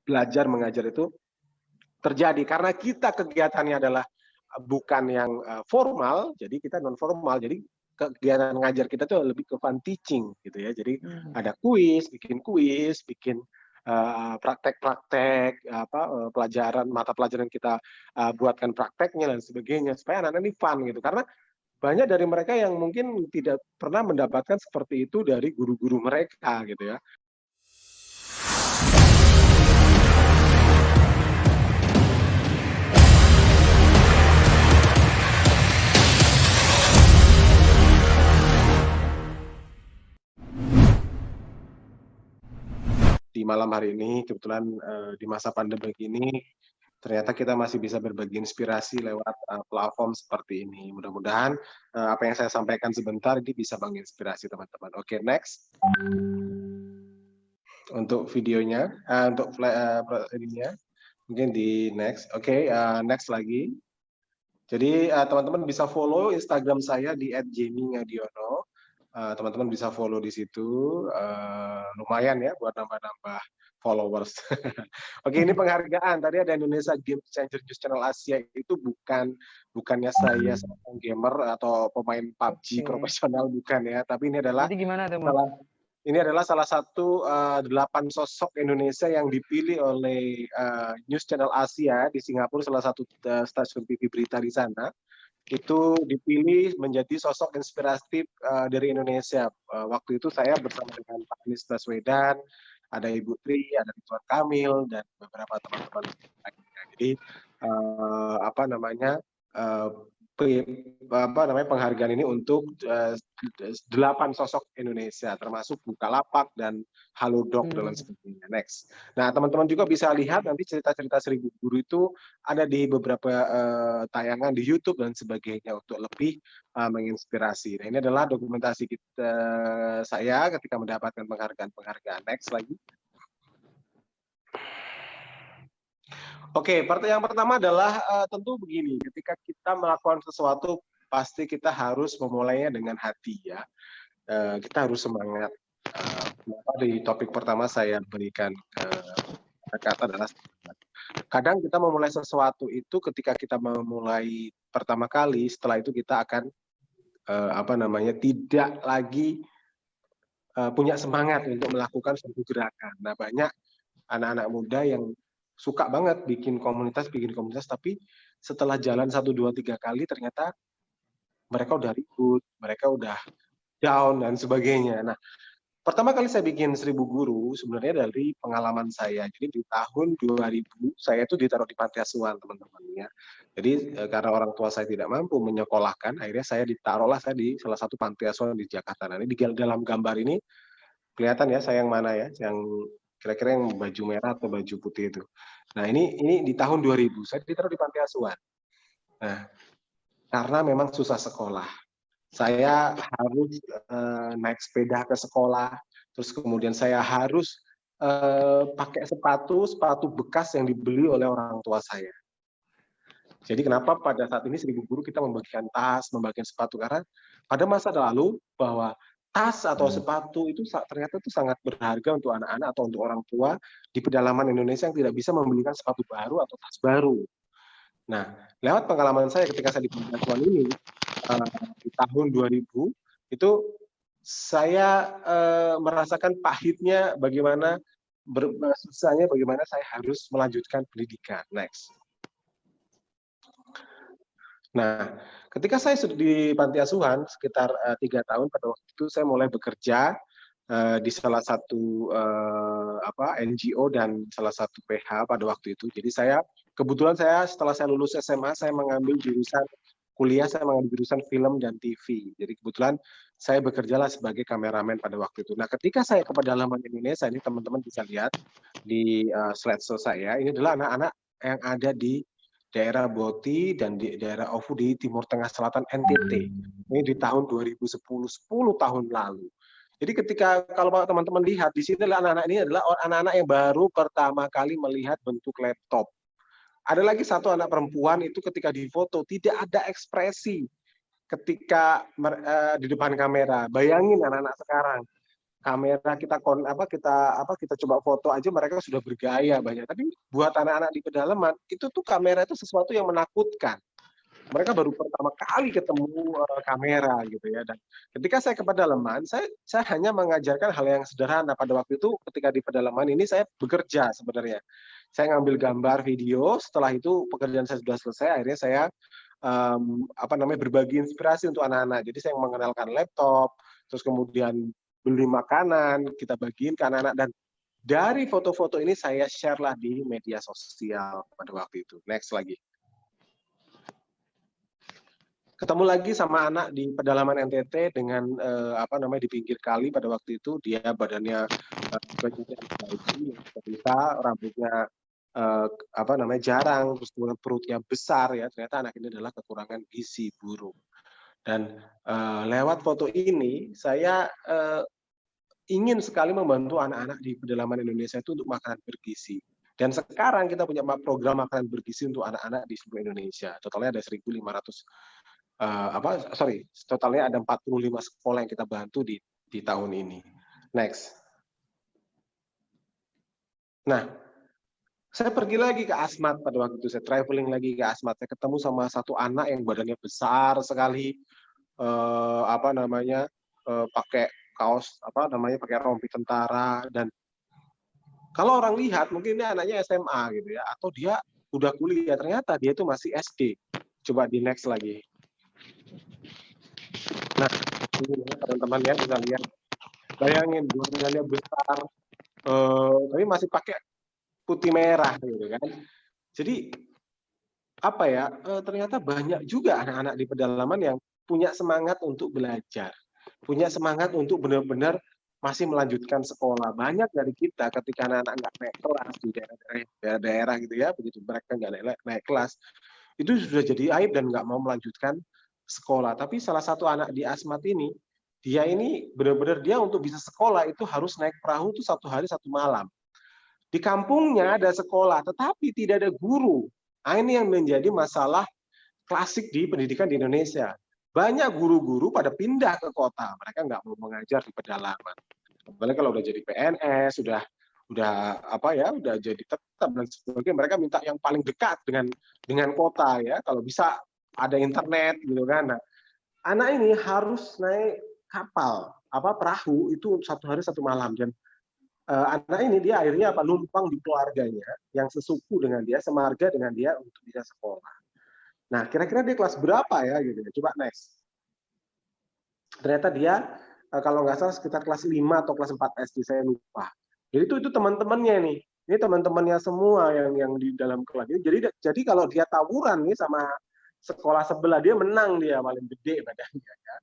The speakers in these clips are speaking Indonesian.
belajar mengajar itu terjadi karena kita kegiatannya adalah bukan yang formal, jadi kita non formal, jadi kegiatan ngajar kita tuh lebih ke fun teaching gitu ya. Jadi ada kuis, bikin praktek-praktek pelajaran mata pelajaran kita buatkan prakteknya dan sebagainya supaya anak-anak ini fun gitu. Karena banyak dari mereka yang mungkin tidak pernah mendapatkan seperti itu dari guru-guru mereka gitu ya. Di malam hari ini kebetulan di masa pandemi ini ternyata kita masih bisa berbagi inspirasi lewat platform seperti ini. Mudah-mudahan apa yang saya sampaikan sebentar ini bisa menginspirasi teman-teman. Oke, next. Untuk videonya, untuk ininya, mungkin di next. Oke, next lagi. Jadi teman-teman bisa follow Instagram saya di @jamie_ngadiono. Teman-teman bisa follow di situ, lumayan ya buat nambah-nambah followers. Oke, ini penghargaan. Tadi ada Indonesia Game Changer News Channel Asia itu bukannya saya seorang gamer atau pemain PUBG profesional, bukan ya. Tapi ini adalah salah satu 8 sosok Indonesia yang dipilih oleh News Channel Asia di Singapura, salah satu stasiun TV berita di sana. Itu dipilih menjadi sosok inspiratif dari Indonesia. Waktu itu saya bersama dengan Pak Anies Baswedan, ada Ibu Tri, ada Ridwan Kamil, dan beberapa teman-teman lainnya. Jadi penghargaan ini untuk 8 sosok Indonesia, termasuk Bukalapak dan Halodoc dan sebagainya. Next. Nah, teman-teman juga bisa lihat nanti cerita-cerita 1000 Guru itu ada di beberapa tayangan di YouTube dan sebagainya untuk lebih menginspirasi. Nah, ini adalah dokumentasi saya ketika mendapatkan penghargaan. Next lagi. Oke, yang pertama adalah tentu begini, ketika kita melakukan sesuatu pasti kita harus memulainya dengan hati ya. Kita harus semangat. Di topik pertama saya berikan kata adalah kadang kita memulai sesuatu itu ketika kita memulai pertama kali, setelah itu kita akan tidak lagi punya semangat untuk melakukan suatu gerakan. Nah, banyak anak-anak muda yang suka banget bikin komunitas, tapi setelah jalan 1, 2, 3 kali ternyata mereka udah ribut, mereka udah down dan sebagainya. Nah, pertama kali saya bikin 1000 Guru sebenarnya dari pengalaman saya. Jadi di tahun 2000 saya itu ditaruh di panti asuhan, teman-teman ya. Jadi karena orang tua saya tidak mampu menyekolahkan, akhirnya saya di salah satu panti asuhan di Jakarta. Nah, ini di dalam gambar ini kelihatan ya saya yang mana ya, yang kira-kira yang baju merah atau baju putih itu. Nah, ini di tahun 2000 saya ditaruh di panti asuhan. Nah, karena memang susah sekolah. Saya harus naik sepeda ke sekolah, terus kemudian saya harus pakai sepatu bekas yang dibeli oleh orang tua saya. Jadi kenapa pada saat ini 1000 Guru kita membagikan tas, membagikan sepatu, karena pada masa lalu bahwa tas atau sepatu itu ternyata itu sangat berharga untuk anak-anak atau untuk orang tua di pedalaman Indonesia yang tidak bisa membelikan sepatu baru atau tas baru. Nah, lewat pengalaman saya ketika saya di panti asuhan ini, di tahun 2000, itu saya merasakan pahitnya bagaimana, susahnya bagaimana saya harus melanjutkan pendidikan. Next. Nah, ketika saya sudah di panti asuhan sekitar 3 tahun, pada waktu itu saya mulai bekerja di salah satu NGO dan salah satu PH pada waktu itu. Jadi kebetulan setelah saya lulus SMA, saya mengambil jurusan film dan TV. Jadi kebetulan saya bekerjalah sebagai kameramen pada waktu itu. Nah, ketika saya ke pedalaman Indonesia, ini teman-teman bisa lihat di slideshow saya, ini adalah anak-anak yang ada di daerah Boti dan di daerah Ofu di Timur Tengah Selatan NTT. Ini di tahun 2010, 10 tahun lalu. Jadi kalau teman-teman lihat di sini anak-anak ini adalah anak-anak yang baru pertama kali melihat bentuk laptop. Ada lagi satu anak perempuan itu ketika difoto tidak ada ekspresi ketika di depan kamera. Bayangin anak-anak sekarang. kamera kita coba foto aja mereka sudah bergaya banyak. Tapi buat anak-anak di pedalaman itu tuh kamera itu sesuatu yang menakutkan. Mereka baru pertama kali ketemu kamera gitu ya. Dan ketika saya ke pedalaman, saya hanya mengajarkan hal yang sederhana. Pada waktu itu ketika di pedalaman ini saya bekerja sebenarnya. Saya ngambil gambar, video. Setelah itu pekerjaan saya sudah selesai. Akhirnya saya berbagi inspirasi untuk anak-anak. Jadi saya mengenalkan laptop, terus kemudian beli makanan, kita bagiin ke anak-anak, dan dari foto-foto ini saya share lah di media sosial pada waktu itu. Next lagi. Ketemu lagi sama anak di pedalaman NTT dengan di pinggir kali pada waktu itu. Dia badannya kita rambutnya jarang, terus perutnya besar ya. Ternyata anak ini adalah kekurangan gizi buruk. Dan lewat foto ini saya ingin sekali membantu anak-anak di pedalaman Indonesia itu untuk makanan bergizi. Dan sekarang kita punya program makanan bergizi untuk anak-anak di seluruh Indonesia. Totalnya ada 1.500 totalnya ada 45 sekolah yang kita bantu di tahun ini. Next. Nah, saya pergi lagi ke Asmat pada waktu itu. Saya traveling lagi ke Asmat. Saya ketemu sama satu anak yang badannya besar sekali, pakai kaos pakai rompi tentara. Dan kalau orang lihat mungkin ini anaknya SMA gitu ya, atau dia udah kuliah. Ternyata dia itu masih SD. Coba di next lagi. Nah, ini teman-teman ya bisa lihat. Bayangin badannya besar, tapi masih pakai putih merah gitu kan. Jadi ternyata banyak juga anak-anak di pedalaman yang punya semangat untuk belajar, punya semangat untuk benar-benar masih melanjutkan sekolah. Banyak dari kita ketika anak-anak nggak naik kelas di daerah-daerah gitu ya, begitu mereka nggak naik kelas, itu sudah jadi aib dan nggak mau melanjutkan sekolah. Tapi salah satu anak di Asmat ini, dia ini benar-benar dia untuk bisa sekolah itu harus naik perahu itu 1 hari 1 malam. Di kampungnya ada sekolah, tetapi tidak ada guru. Nah, ini yang menjadi masalah klasik di pendidikan di Indonesia. Banyak guru-guru pada pindah ke kota, mereka nggak mau mengajar di pedalaman. Apalagi kalau udah jadi PNS, udah jadi tetap dan sebagainya, mereka minta yang paling dekat dengan kota ya. Kalau bisa ada internet gitu kan. Nah, anak ini harus naik kapal, perahu itu 1 hari 1 malam. Dan anak ini dia akhirnya numpang di keluarganya yang sesuku dengan dia, semarga dengan dia untuk bisa sekolah. Nah, kira-kira dia kelas berapa ya gitu. Coba next. Ternyata dia kalau nggak salah sekitar kelas 5 atau kelas 4 SD, saya lupa. Jadi itu teman-temannya nih. Ini teman-temannya semua yang di dalam kelas. Jadi kalau dia tawuran nih sama sekolah sebelah, dia menang, dia paling gede badannya ya.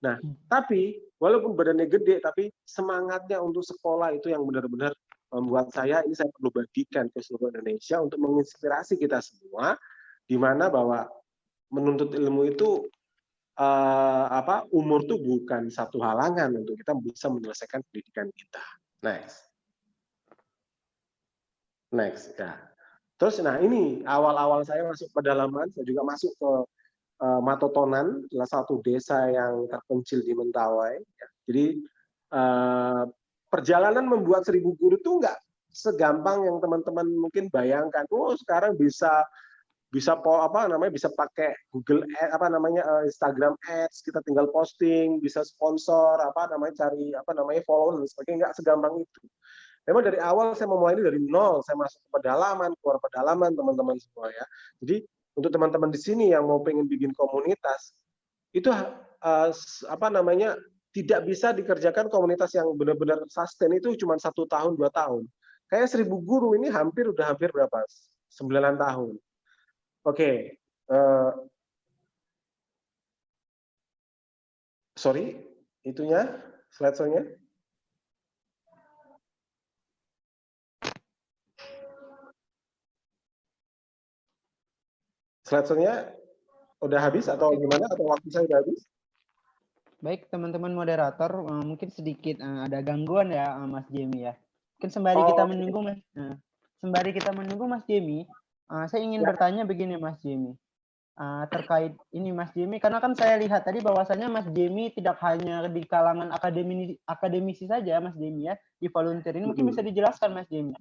Nah, tapi walaupun badannya gede, tapi semangatnya untuk sekolah itu yang benar-benar membuat saya perlu bagikan ke seluruh Indonesia untuk menginspirasi kita semua, di mana bahwa menuntut ilmu itu umur tuh bukan satu halangan untuk kita bisa menyelesaikan pendidikan kita. Next ya. Terus ini awal-awal saya masuk pedalaman, saya juga masuk ke Matotonan, salah satu desa yang terpencil di Mentawai. Ya. Jadi perjalanan membuat 1.000 guru itu nggak segampang yang teman-teman mungkin bayangkan. Oh, sekarang bisa pakai Google Instagram Ads, kita tinggal posting, bisa sponsor, cari follow dan sebagainya. Nggak segampang itu. Memang dari awal saya memulai ini dari nol, saya masuk ke pedalaman, keluar pedalaman, teman-teman semua ya. Jadi untuk teman-teman di sini yang mau pengen bikin komunitas, itu tidak bisa dikerjakan komunitas yang benar-benar sustain itu cuma 1 tahun 2 tahun. Kayak 1.000 guru ini hampir berapa? 9 tahun. Oke, sorry, itunya slide-nya. Slide-nya udah habis atau gimana? Atau waktu saya udah habis? Baik, teman-teman moderator, mungkin sedikit ada gangguan ya, Mas Jemi ya. Mungkin sembari kita menunggu Mas Jemi, saya ingin bertanya begini Mas Jemi. terkait ini Mas Jimmy, karena kan saya lihat tadi bahwasanya Mas Jimmy tidak hanya di kalangan akademisi saja Mas Jimmy ya, di volunteer ini mungkin bisa dijelaskan Mas Jimmy,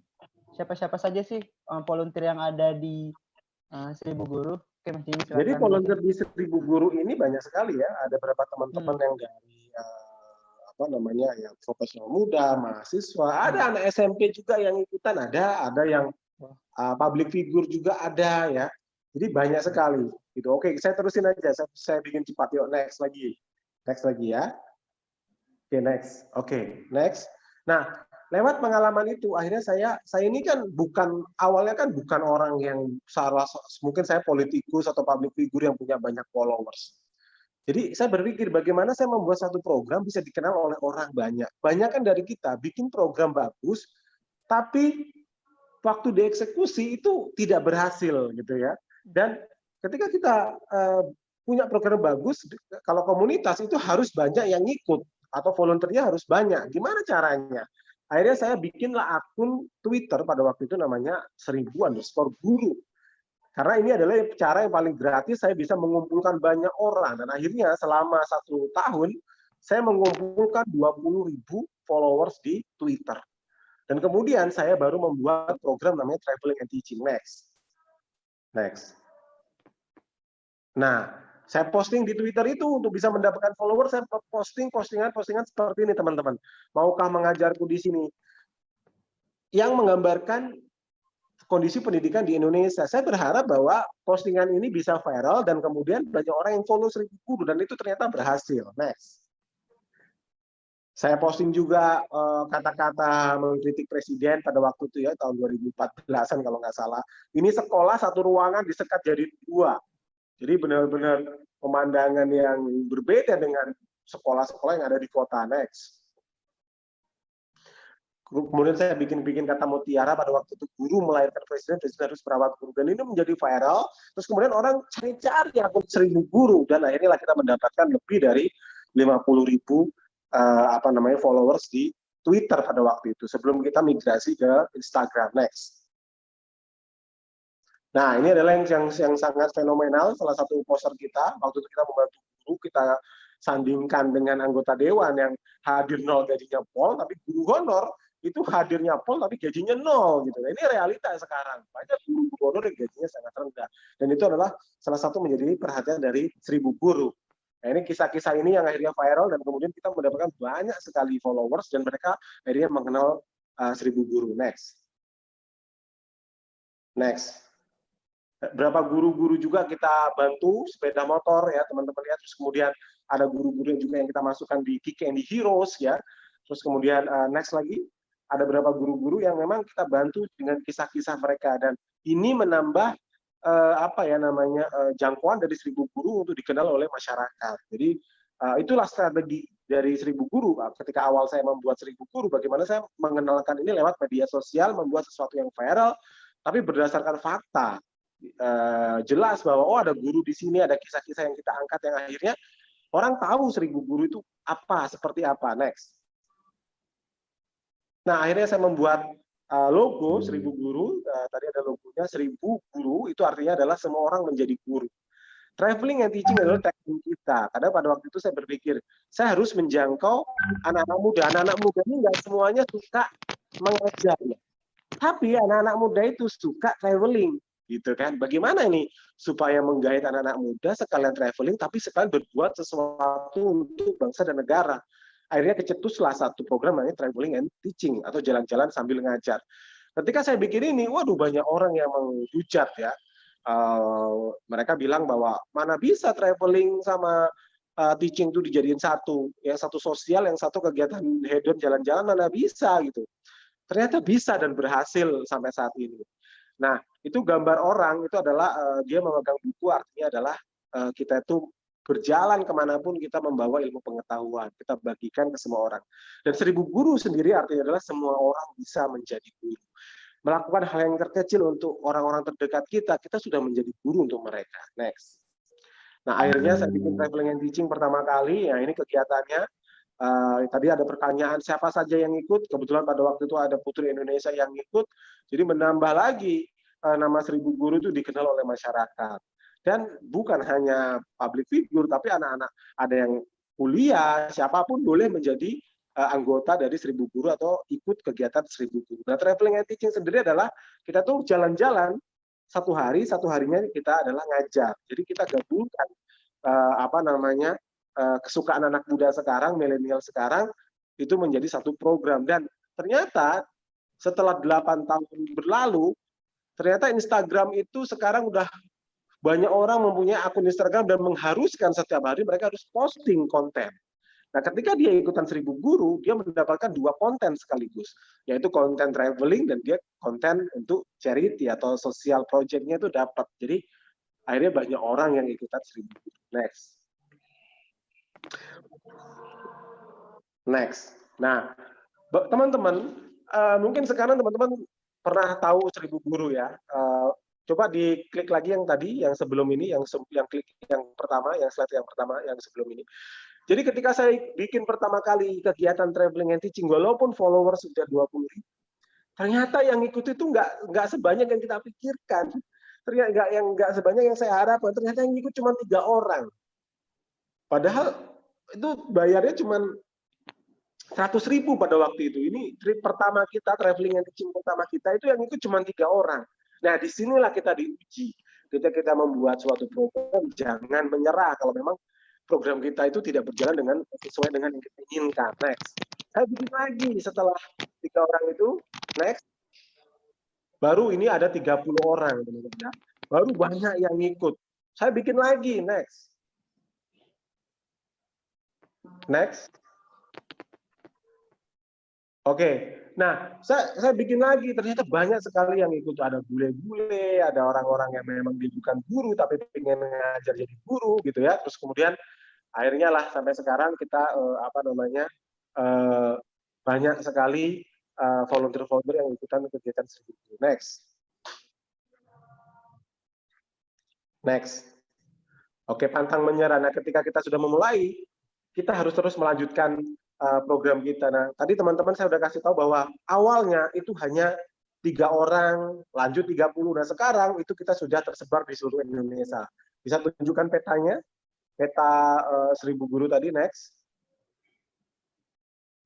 siapa-siapa saja sih volunteer yang ada di Seribu Guru? Oke Mas Jimmy Jadi silakan mungkin. volunteer di 1000 guru ini banyak sekali ya. Ada beberapa teman-teman yang dari apa namanya ya profesional muda, mahasiswa, ada anak SMP juga yang ikutan, ada yang public figure juga ada ya. Jadi banyak sekali gitu. Oke, saya terusin aja. Saya bikin cepat yuk, next lagi ya. Oke, next. Oke, next. Nah, lewat pengalaman itu akhirnya saya ini kan awalnya kan bukan orang yang mungkin saya politikus atau public figure yang punya banyak followers. Jadi saya berpikir bagaimana saya membuat satu program bisa dikenal oleh orang banyak. Banyak kan dari kita bikin program bagus, tapi waktu dieksekusi itu tidak berhasil gitu ya. Dan ketika kita punya program bagus, kalau komunitas itu harus banyak yang ikut atau volunteernya harus banyak. Gimana caranya? Akhirnya saya bikinlah akun Twitter pada waktu itu namanya 1000_guru. Karena ini adalah cara yang paling gratis saya bisa mengumpulkan banyak orang. Dan akhirnya selama 1 tahun, saya mengumpulkan 20.000 followers di Twitter. Dan kemudian saya baru membuat program namanya Traveling and Teaching. Next. Nah, saya posting di Twitter itu untuk bisa mendapatkan follower, saya postingan seperti ini teman-teman. Maukah mengajarku di sini? Yang menggambarkan kondisi pendidikan di Indonesia. Saya berharap bahwa postingan ini bisa viral dan kemudian banyak orang yang follow 1000 guru dan itu ternyata berhasil. Next. Saya posting juga kata-kata mengkritik presiden pada waktu itu ya, tahun 2014-an kalau nggak salah. Ini sekolah satu ruangan disekat jadi 2. Jadi benar-benar pemandangan yang berbeda dengan sekolah-sekolah yang ada di kota. Next. Kemudian saya bikin kata mutiara pada waktu itu guru melahirkan presiden harus merawat guru. Dan ini menjadi viral. Terus kemudian orang cari-cari akun 1000 guru. Dan akhirnya kita mendapatkan lebih dari 50.000 followers di Twitter pada waktu itu. Sebelum kita migrasi ke Instagram. Next. Nah, ini adalah yang sangat fenomenal, salah satu poster kita. Waktu itu kita membantu guru, kita sandingkan dengan anggota dewan yang hadir 0 gajinya pol, tapi guru honor itu hadirnya pol tapi gajinya 0 gitu. Nah, ini realita sekarang. Banyak guru honor yang gajinya sangat rendah. Dan itu adalah salah satu menjadi perhatian dari 1000 guru. Nah, ini kisah-kisah ini yang akhirnya viral dan kemudian kita mendapatkan banyak sekali followers dan mereka akhirnya mengenal 1000 guru. Next. Berapa guru-guru juga kita bantu sepeda motor ya teman-teman ya. Terus kemudian ada guru-guru juga yang kita masukkan di Kick and the Heroes ya. Terus kemudian next lagi ada beberapa guru-guru yang memang kita bantu dengan kisah-kisah mereka dan ini menambah jangkauan dari 1000 guru untuk dikenal oleh masyarakat. Jadi itulah strategi dari 1000 guru. Ketika awal saya membuat 1000 guru, bagaimana saya mengenalkan ini lewat media sosial, membuat sesuatu yang viral, tapi berdasarkan fakta. Jelas bahwa ada guru di sini, ada kisah-kisah yang kita angkat yang akhirnya orang tahu 1000 guru itu seperti apa. Next. Nah, akhirnya saya membuat logo 1000 guru, tadi ada logonya 1000 guru, itu artinya adalah semua orang menjadi guru. Traveling and teaching adalah teknik kita. Karena pada waktu itu saya berpikir, saya harus menjangkau anak-anak muda. Anak-anak muda ini nggak semuanya suka mengajar. Tapi anak-anak muda itu suka traveling. Gitu kan? Bagaimana ini supaya menggait anak-anak muda sekalian traveling tapi sekalian berbuat sesuatu untuk bangsa dan negara. Akhirnya kecetuslah satu program namanya Traveling and Teaching atau jalan-jalan sambil ngajar. Ketika saya bikin ini, waduh banyak orang yang menghujat ya. Mereka bilang bahwa mana bisa traveling sama teaching itu dijadiin satu, yang satu sosial, yang satu kegiatan hedon jalan-jalan mana bisa gitu. Ternyata bisa dan berhasil sampai saat ini. Nah, itu gambar orang itu adalah dia memegang buku, artinya adalah kita itu berjalan kemanapun kita membawa ilmu pengetahuan, kita bagikan ke semua orang. Dan 1000 guru sendiri artinya adalah semua orang bisa menjadi guru. Melakukan hal yang terkecil untuk orang-orang terdekat kita, kita sudah menjadi guru untuk mereka. Next. Nah, akhirnya saya bikin Traveling and Teaching pertama kali, ya ini kegiatannya. Tadi ada pertanyaan siapa saja yang ikut, kebetulan pada waktu itu ada Putri Indonesia yang ikut, jadi menambah lagi nama 1000 guru itu dikenal oleh masyarakat. Dan bukan hanya public figure, tapi anak-anak ada yang kuliah, siapapun boleh menjadi anggota dari 1000 Guru atau ikut kegiatan 1000 Guru. Nah, traveling and teaching sendiri adalah kita tuh jalan-jalan satu harinya kita adalah ngajar. Jadi kita gabungkan kesukaan anak muda sekarang, milenial sekarang itu menjadi satu program. Dan ternyata setelah 8 tahun berlalu, ternyata Instagram itu sekarang udah banyak orang mempunyai akun Instagram dan mengharuskan setiap hari mereka harus posting konten. Nah, ketika dia ikutan 1000 Guru, dia mendapatkan 2 konten sekaligus, yaitu konten traveling dan dia konten untuk charity atau social project-nya itu dapat. Jadi akhirnya banyak orang yang ikutan 1000 Guru. Next. Nah, teman-teman, mungkin sekarang teman-teman pernah tahu 1000 Guru ya. Coba diklik lagi yang tadi, yang sebelum ini, yang klik yang pertama, yang slide yang pertama, yang sebelum ini. Jadi ketika saya bikin pertama kali kegiatan traveling and teaching, walaupun followers sudah 20.000, ternyata yang ikut itu nggak sebanyak yang kita pikirkan. Ternyata nggak sebanyak yang saya harapkan. Ternyata yang ikut cuma 3 orang. Padahal itu bayarnya cuma 100.000 pada waktu itu. Ini trip pertama kita, traveling and teaching pertama kita itu yang ikut cuma 3 orang. Nah, disinilah kita diuji. Ketika kita membuat suatu program, jangan menyerah kalau memang program kita itu tidak berjalan dengan sesuai dengan yang kita inginkan. Next. Saya bikin lagi setelah 3 orang itu, next. Baru ini ada 30 orang, teman-teman. Baru banyak yang ikut. Saya bikin lagi, next. Next. Oke. Nah, saya bikin lagi, ternyata banyak sekali yang ikut. Ada bule-bule, ada orang-orang yang memang dia bukan guru, tapi pengen ngajar jadi guru, gitu ya. Terus kemudian akhirnya lah sampai sekarang kita banyak sekali volunteer-volunteer yang ikutan kegiatan 1000 Guru. Next. Oke, pantang menyerah. Nah, ketika kita sudah memulai, kita harus terus melanjutkan program kita. Nah, tadi teman-teman saya sudah kasih tahu bahwa awalnya itu hanya 3 orang, lanjut 30. Nah, sekarang itu kita sudah tersebar di seluruh Indonesia. Bisa tunjukkan petanya? Peta 1000 Guru tadi, next.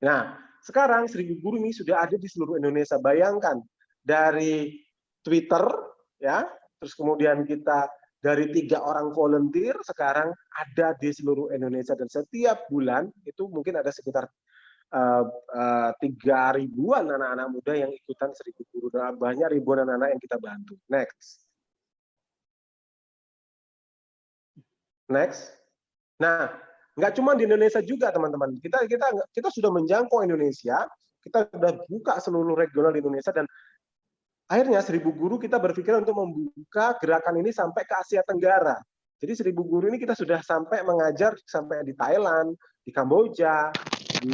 Nah, sekarang 1000 Guru ini sudah ada di seluruh Indonesia. Bayangkan, dari Twitter, ya, terus kemudian kita dari 3 orang volunteer, sekarang ada di seluruh Indonesia. Dan setiap bulan, itu mungkin ada sekitar 3.000-an anak-anak muda yang ikutan 1000 Guru. Dan banyak ribuan anak-anak yang kita bantu. Next. Next. Nah, nggak cuma di Indonesia juga, teman-teman. Kita sudah menjangkau Indonesia, kita sudah buka seluruh regional di Indonesia, dan akhirnya 1000 Guru kita berpikir untuk membuka gerakan ini sampai ke Asia Tenggara. Jadi 1000 Guru ini kita sudah sampai mengajar sampai di Thailand, di Kamboja, di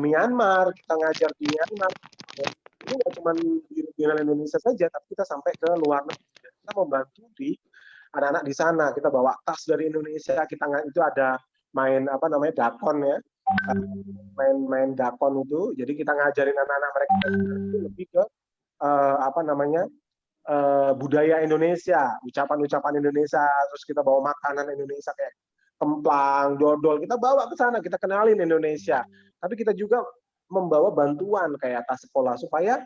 Myanmar, kita ngajar di Myanmar. Ini nggak cuma di regional Indonesia saja, tapi kita sampai ke luar negeri. Kita membantu di anak-anak di sana. Kita bawa tas dari Indonesia, itu ada main dakon ya, main dakon itu. Jadi kita ngajarin anak-anak mereka itu lebih ke budaya Indonesia, ucapan-ucapan Indonesia, terus kita bawa makanan Indonesia kayak kemplang, dodol, kita bawa ke sana, kita kenalin Indonesia. Tapi kita juga membawa bantuan kayak tas sekolah supaya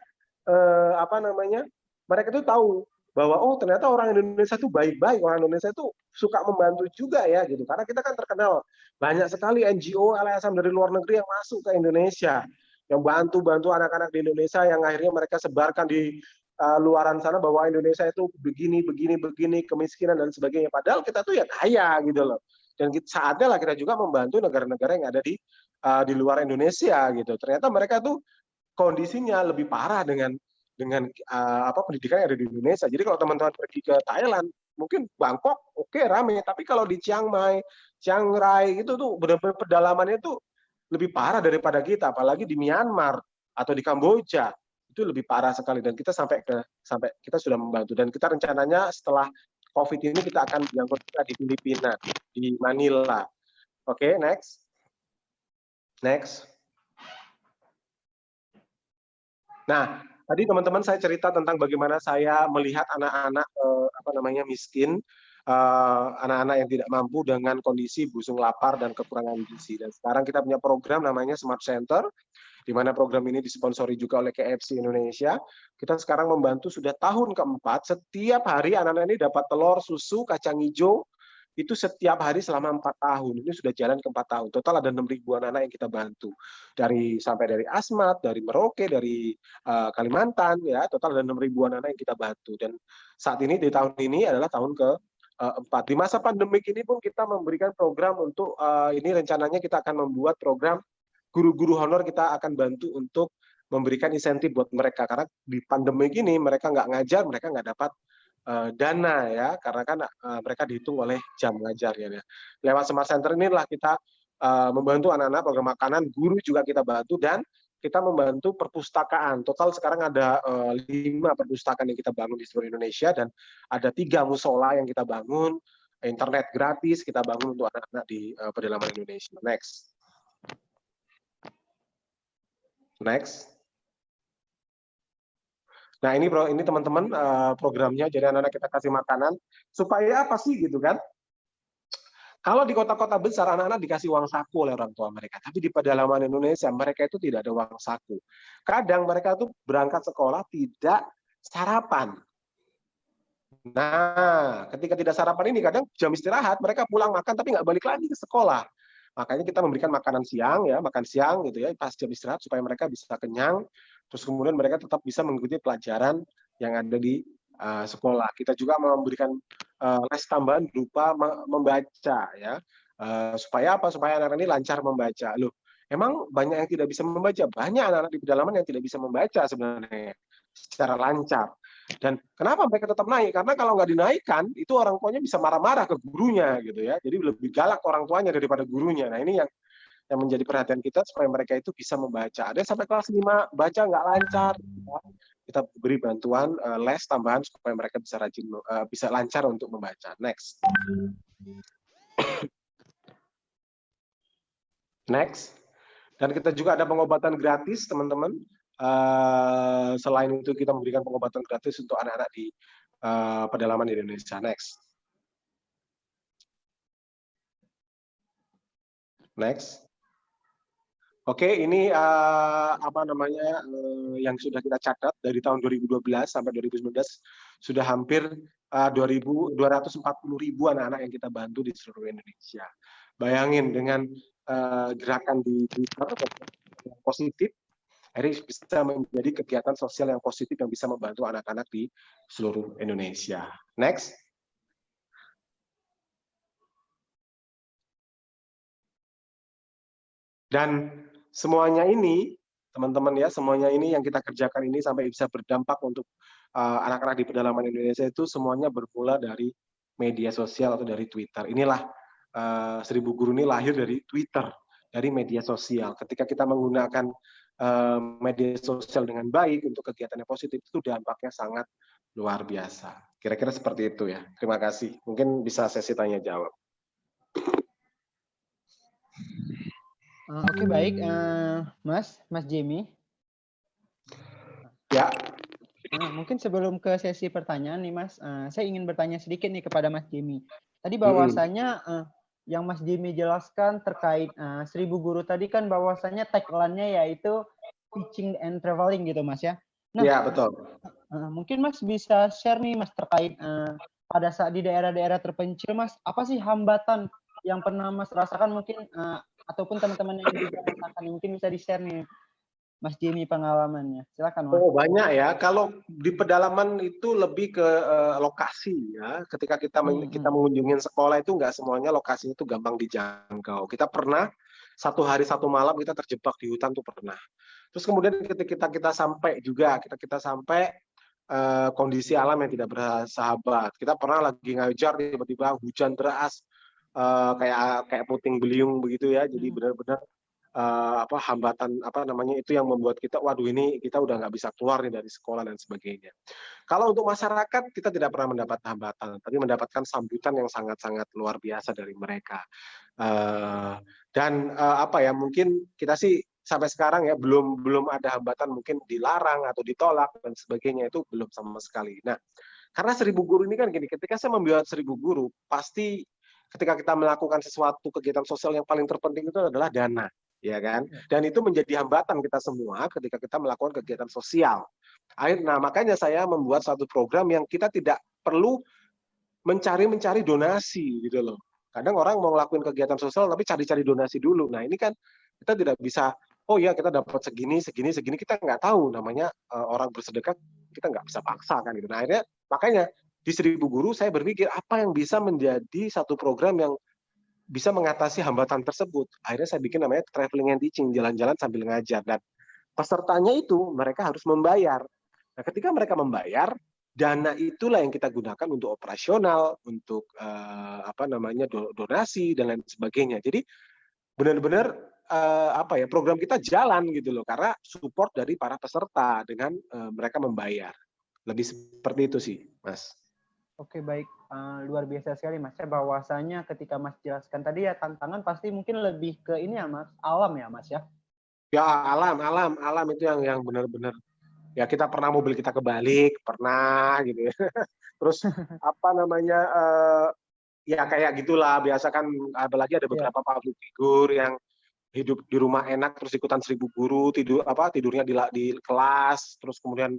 mereka itu tahu bahwa oh ternyata orang Indonesia itu baik-baik, orang Indonesia itu suka membantu juga ya gitu. Karena kita kan terkenal banyak sekali NGO, LSM dari luar negeri yang masuk ke Indonesia, yang bantu anak-anak di Indonesia, yang akhirnya mereka sebarkan di luaran sana bahwa Indonesia itu begini, kemiskinan dan sebagainya. Padahal kita tuh ya kaya gitu loh. Dan saatnya lah kita juga membantu negara-negara yang ada di luar Indonesia gitu. Ternyata mereka tuh kondisinya lebih parah dengan pendidikan yang ada di Indonesia. Jadi kalau teman-teman pergi ke Thailand, mungkin Bangkok oke, rame, tapi kalau di Chiang Mai, Chiang Rai itu tuh benar-benar pedalamannya itu lebih parah daripada kita, apalagi di Myanmar atau di Kamboja itu lebih parah sekali. Dan kita sampai kita sudah membantu, dan kita rencananya setelah COVID ini kita akan menjangkau di Filipina, di Manila. Oke, next. Nah, tadi teman-teman saya cerita tentang bagaimana saya melihat anak-anak miskin. anak-anak yang tidak mampu dengan kondisi busung lapar dan kekurangan gizi. Dan sekarang kita punya program namanya Smart Center, di mana program ini disponsori juga oleh KFC Indonesia. Kita sekarang membantu sudah tahun keempat, setiap hari anak-anak ini dapat telur, susu, kacang hijau, itu setiap hari selama 4 tahun. Ini sudah jalan ke 4 tahun. Total ada 6.000 anak yang kita bantu. Sampai dari Asmat, dari Merauke, dari Kalimantan, ya total ada 6.000 anak yang kita bantu. Dan saat ini di tahun ini adalah tahun ke-4. Di masa pandemik ini pun kita memberikan program untuk ini rencananya kita akan membuat program guru-guru honor, kita akan bantu untuk memberikan insentif buat mereka karena di pandemi ini mereka nggak ngajar, mereka nggak dapat dana ya, karena kan mereka dihitung oleh jam ngajar ya. Lewat Smart Center inilah kita membantu anak-anak program makanan, guru juga kita bantu, dan kita membantu perpustakaan. Total sekarang ada 5 perpustakaan yang kita bangun di seluruh Indonesia, dan ada 3 musola yang kita bangun, internet gratis kita bangun untuk anak-anak di pedalaman Indonesia. Next. Nah ini teman-teman programnya, jadi anak-anak kita kasih makanan supaya apa sih gitu kan? Kalau di kota-kota besar anak-anak dikasih uang saku oleh orang tua mereka, tapi di pedalaman Indonesia mereka itu tidak ada uang saku. Kadang mereka tuh berangkat sekolah tidak sarapan. Nah, ketika tidak sarapan ini kadang jam istirahat mereka pulang makan tapi nggak balik lagi ke sekolah. Makanya kita memberikan makanan siang ya, makan siang gitu ya pas jam istirahat supaya mereka bisa kenyang. Terus kemudian mereka tetap bisa mengikuti pelajaran yang ada di sekolah. Kita juga memberikan les tambahan berupa membaca ya. Supaya apa? Supaya anak-anak ini lancar membaca. Loh, emang banyak yang tidak bisa membaca. Banyak anak-anak di pedalaman yang tidak bisa membaca sebenarnya secara lancar. Dan kenapa mereka tetap naik? Karena kalau nggak dinaikkan, itu orang tuanya bisa marah-marah ke gurunya gitu ya. Jadi lebih galak orang tuanya daripada gurunya. Nah ini yang menjadi perhatian kita supaya mereka itu bisa membaca. Ada yang sampai kelas 5 baca nggak lancar, kita beri bantuan les tambahan supaya mereka bisa rajin, bisa lancar untuk membaca. Next. Next. Dan kita juga ada pengobatan gratis, teman-teman. Selain itu kita memberikan pengobatan gratis untuk anak-anak di pedalaman Indonesia. Next. Next. Oke, ini apa namanya yang sudah kita catat dari tahun 2012 sampai 2019 sudah hampir 240.000 anak-anak yang kita bantu di seluruh Indonesia. Bayangin dengan gerakan di Twitter yang positif, ini bisa menjadi kegiatan sosial yang positif yang bisa membantu anak-anak di seluruh Indonesia. Next. Dan semuanya ini, teman-teman ya, semuanya ini yang kita kerjakan ini sampai bisa berdampak untuk anak-anak di pedalaman Indonesia itu semuanya bermula dari media sosial atau dari Twitter. Inilah 1000 Guru ini lahir dari Twitter, dari media sosial. Ketika kita menggunakan media sosial dengan baik untuk kegiatan yang positif, itu dampaknya sangat luar biasa. Kira-kira seperti itu ya. Terima kasih. Mungkin bisa sesi tanya jawab. Oke, baik, Mas Jamie. Ya. Mungkin sebelum ke sesi pertanyaan nih Mas, saya ingin bertanya sedikit nih kepada Mas Jamie. Tadi bahwasanya yang Mas Jamie jelaskan terkait 1000 guru tadi kan bahwasanya tagline-nya yaitu teaching and traveling gitu Mas ya. Nah, ya betul. Mungkin Mas bisa share nih Mas terkait pada saat di daerah-daerah terpencil Mas, apa sih hambatan yang pernah Mas rasakan mungkin ataupun teman-teman yang juga rasakan, mungkin bisa di-share nih Mas Jamie pengalamannya. Silakan Mas. Oh banyak ya. Kalau di pedalaman itu lebih ke lokasi ya. Ketika kita mengunjungi sekolah itu nggak semuanya lokasinya itu gampang dijangkau. Kita pernah 1 hari 1 malam kita terjebak di hutan tuh pernah. Terus kemudian ketika kita sampai juga kita sampai kondisi alam yang tidak bersahabat. Kita pernah lagi ngajar tiba-tiba hujan deras kayak puting beliung begitu ya. Jadi benar-benar hambatan itu yang membuat kita waduh ini kita udah nggak bisa keluar nih dari sekolah dan sebagainya. Kalau untuk masyarakat kita tidak pernah mendapat hambatan, tapi mendapatkan sambutan yang sangat-sangat luar biasa dari mereka. Mungkin kita sih sampai sekarang ya belum ada hambatan, mungkin dilarang atau ditolak dan sebagainya, itu belum sama sekali. Nah, Karena 1.000 guru ini kan gini, ketika saya membuat 1.000 guru, pasti ketika kita melakukan sesuatu kegiatan sosial yang paling terpenting itu adalah dana, ya kan? Dan itu menjadi hambatan kita semua ketika kita melakukan kegiatan sosial. Nah, makanya saya membuat satu program yang kita tidak perlu mencari donasi gitu loh. Kadang orang mau ngelakuin kegiatan sosial tapi cari-cari donasi dulu. Nah, ini kan kita tidak bisa, oh ya kita dapat segini, kita nggak tahu namanya orang bersedekah, kita nggak bisa paksa kan gitu. Nah, akhirnya makanya di 1.000 guru saya berpikir apa yang bisa menjadi satu program yang bisa mengatasi hambatan tersebut. Akhirnya saya bikin namanya traveling and teaching, jalan-jalan sambil ngajar. Dan pesertanya itu mereka harus membayar. Nah, ketika mereka membayar, dana itulah yang kita gunakan untuk operasional, untuk donasi dan lain sebagainya. Jadi benar-benar program kita jalan gitu loh, karena support dari para peserta dengan mereka membayar. Lebih seperti itu sih, Mas. Oke, baik. Luar biasa sekali, Mas. Bahwasanya ketika Mas jelaskan tadi ya, tantangan pasti mungkin lebih ke ini ya, Mas, alam ya, Mas ya? Ya, alam itu yang benar-benar, ya kita pernah mobil kita kebalik, pernah gitu ya. Terus ya kayak gitulah, biasa kan, apalagi ada Iya. beberapa public figure yang hidup di rumah enak terus ikutan 1.000 guru, tidurnya di kelas, terus kemudian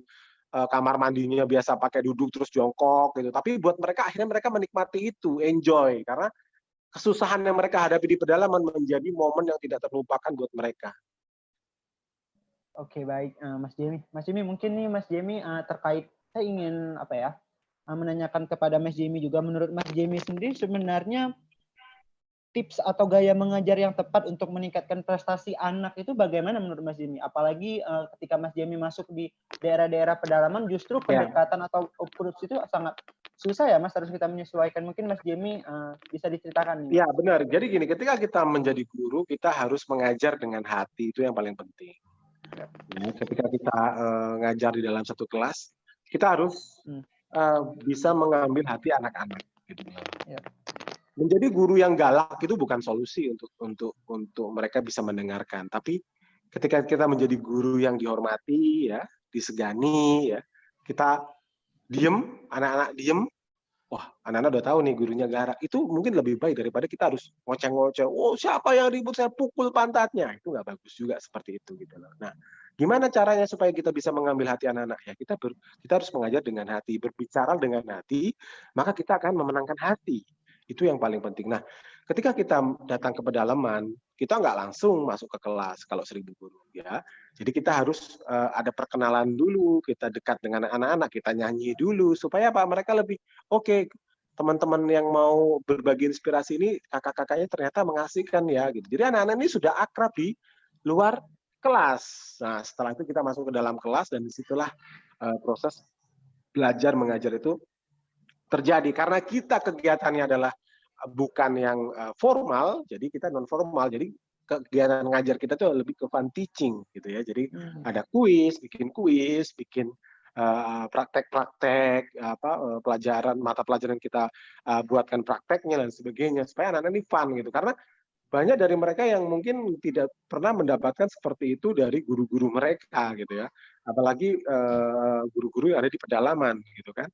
kamar mandinya biasa pakai duduk terus jongkok gitu. Tapi buat mereka akhirnya mereka menikmati itu, enjoy, karena kesusahan yang mereka hadapi di pedalaman menjadi momen yang tidak terlupakan buat mereka. Oke, baik, Mas Jemi. Mas Jemi, mungkin nih Mas Jemi terkait, saya ingin menanyakan kepada Mas Jemi juga, menurut Mas Jemi sendiri sebenarnya tips atau gaya mengajar yang tepat untuk meningkatkan prestasi anak itu bagaimana menurut Mas Jemi? Apalagi ketika Mas Jemi masuk di daerah-daerah pedalaman, justru Ya, pendekatan atau approach itu sangat susah ya, Mas, harus kita menyesuaikan. Mungkin Mas Jemi bisa diceritakan nih, ya Mas. benar. Jadi gini, ketika kita menjadi guru, kita harus mengajar dengan hati, itu yang paling penting. Ketika kita ngajar di dalam satu kelas, kita harus bisa mengambil hati anak-anak. Gitu. Ya. Menjadi guru yang galak itu bukan solusi untuk mereka bisa mendengarkan. Tapi ketika kita menjadi guru yang dihormati, ya, disegani, ya, kita diem, anak-anak diem, wah anak-anak udah tahu nih gurunya galak. Itu mungkin lebih baik daripada kita harus ngoceh-ngoceh. Oh siapa yang ribut saya pukul pantatnya. Itu nggak bagus juga seperti itu gitu loh. Nah, gimana caranya supaya kita bisa mengambil hati anak-anak? Ya kita harus mengajar dengan hati, berbicara dengan hati, maka kita akan memenangkan hati. Itu yang paling penting. Nah, ketika kita datang ke pedalaman, kita nggak langsung masuk ke kelas kalau 1.000 guru, ya. Jadi kita harus ada perkenalan dulu, kita dekat dengan anak-anak, kita nyanyi dulu supaya apa? Mereka lebih oke. Teman-teman yang mau berbagi inspirasi ini kakak-kakaknya ternyata mengasihkan ya gitu. Jadi anak-anak ini sudah akrab di luar kelas. Nah, setelah itu kita masuk ke dalam kelas dan disitulah proses belajar mengajar itu terjadi karena kita kegiatannya adalah bukan yang formal, jadi kita non formal. Jadi kegiatan ngajar kita tuh lebih ke fun teaching gitu ya. Jadi ada kuis, bikin praktek-praktek pelajaran mata pelajaran kita buatkan prakteknya dan sebagainya supaya anak-anak ini fun gitu. Karena banyak dari mereka yang mungkin tidak pernah mendapatkan seperti itu dari guru-guru mereka gitu ya. Apalagi guru-guru yang ada di pedalaman gitu kan.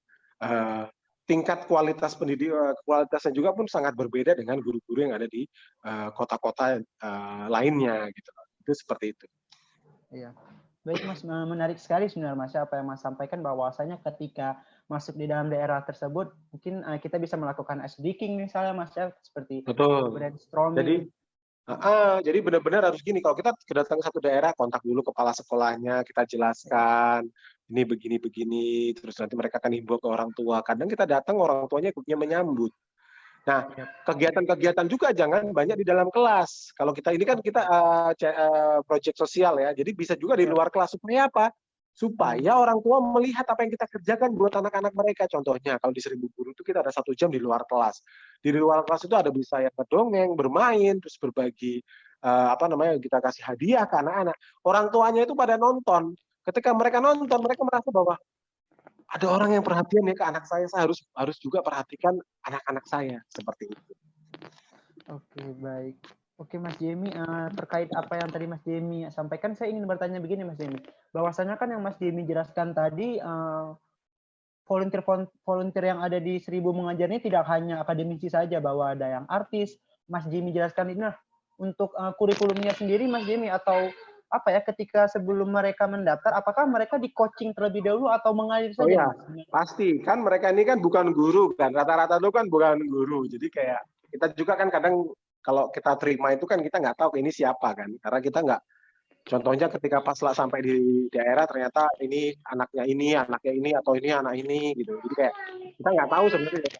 Tingkat kualitasnya juga pun sangat berbeda dengan guru-guru yang ada di kota-kota lainnya gitu. Itu seperti itu. Iya. Baik, Mas, menarik sekali sebenarnya, Mas, apa yang Mas sampaikan bahwasanya ketika masuk di dalam daerah tersebut mungkin kita bisa melakukan ice breaking misalnya, Mas, ya, seperti Betul. brainstorming. Jadi benar-benar harus gini, kalau kita kedatangan ke satu daerah, kontak dulu kepala sekolahnya, kita jelaskan, ini begini-begini, terus nanti mereka akan himbau ke orang tua. Kadang kita datang, orang tuanya ikutnya menyambut. Nah, kegiatan-kegiatan juga jangan banyak di dalam kelas. Kalau kita ini kan kita proyek sosial ya, jadi bisa juga di luar kelas. Supaya apa? Supaya orang tua melihat apa yang kita kerjakan buat anak-anak mereka. Contohnya, kalau di 1.000 guru itu kita ada 1 jam di luar kelas. Di luar kelas itu ada bisa yang berdongeng, bermain, terus berbagi kita kasih hadiah ke anak-anak. Orang tuanya itu pada nonton. Ketika mereka nonton, mereka merasa bahwa ada orang yang perhatian ya ke anak saya harus juga perhatikan anak-anak saya seperti itu. Oke, baik. Oke, Mas Jemi, terkait apa yang tadi Mas Jemi sampaikan, saya ingin bertanya begini, Mas Jemi. Bahwasanya kan yang Mas Jemi jelaskan tadi volunteer yang ada di Seribu Mengajar ini tidak hanya akademisi saja, bahwa ada yang artis. Mas Jimmy jelaskan ini. Nah, untuk kurikulumnya sendiri, Mas Jimmy, atau apa ya, ketika sebelum mereka mendaftar, apakah mereka di coaching terlebih dahulu atau mengalir Oh saja ya, nih, Mas? pasti kan mereka ini kan bukan guru kan, rata-rata itu kan bukan guru. Jadi kayak kita juga kan kadang kalau kita terima itu kan kita nggak tahu ini siapa kan, karena kita nggak. Contohnya ketika pas lah sampai di daerah ternyata ini anaknya ini atau ini anak ini gitu. Jadi kayak kita nggak tahu sebenarnya.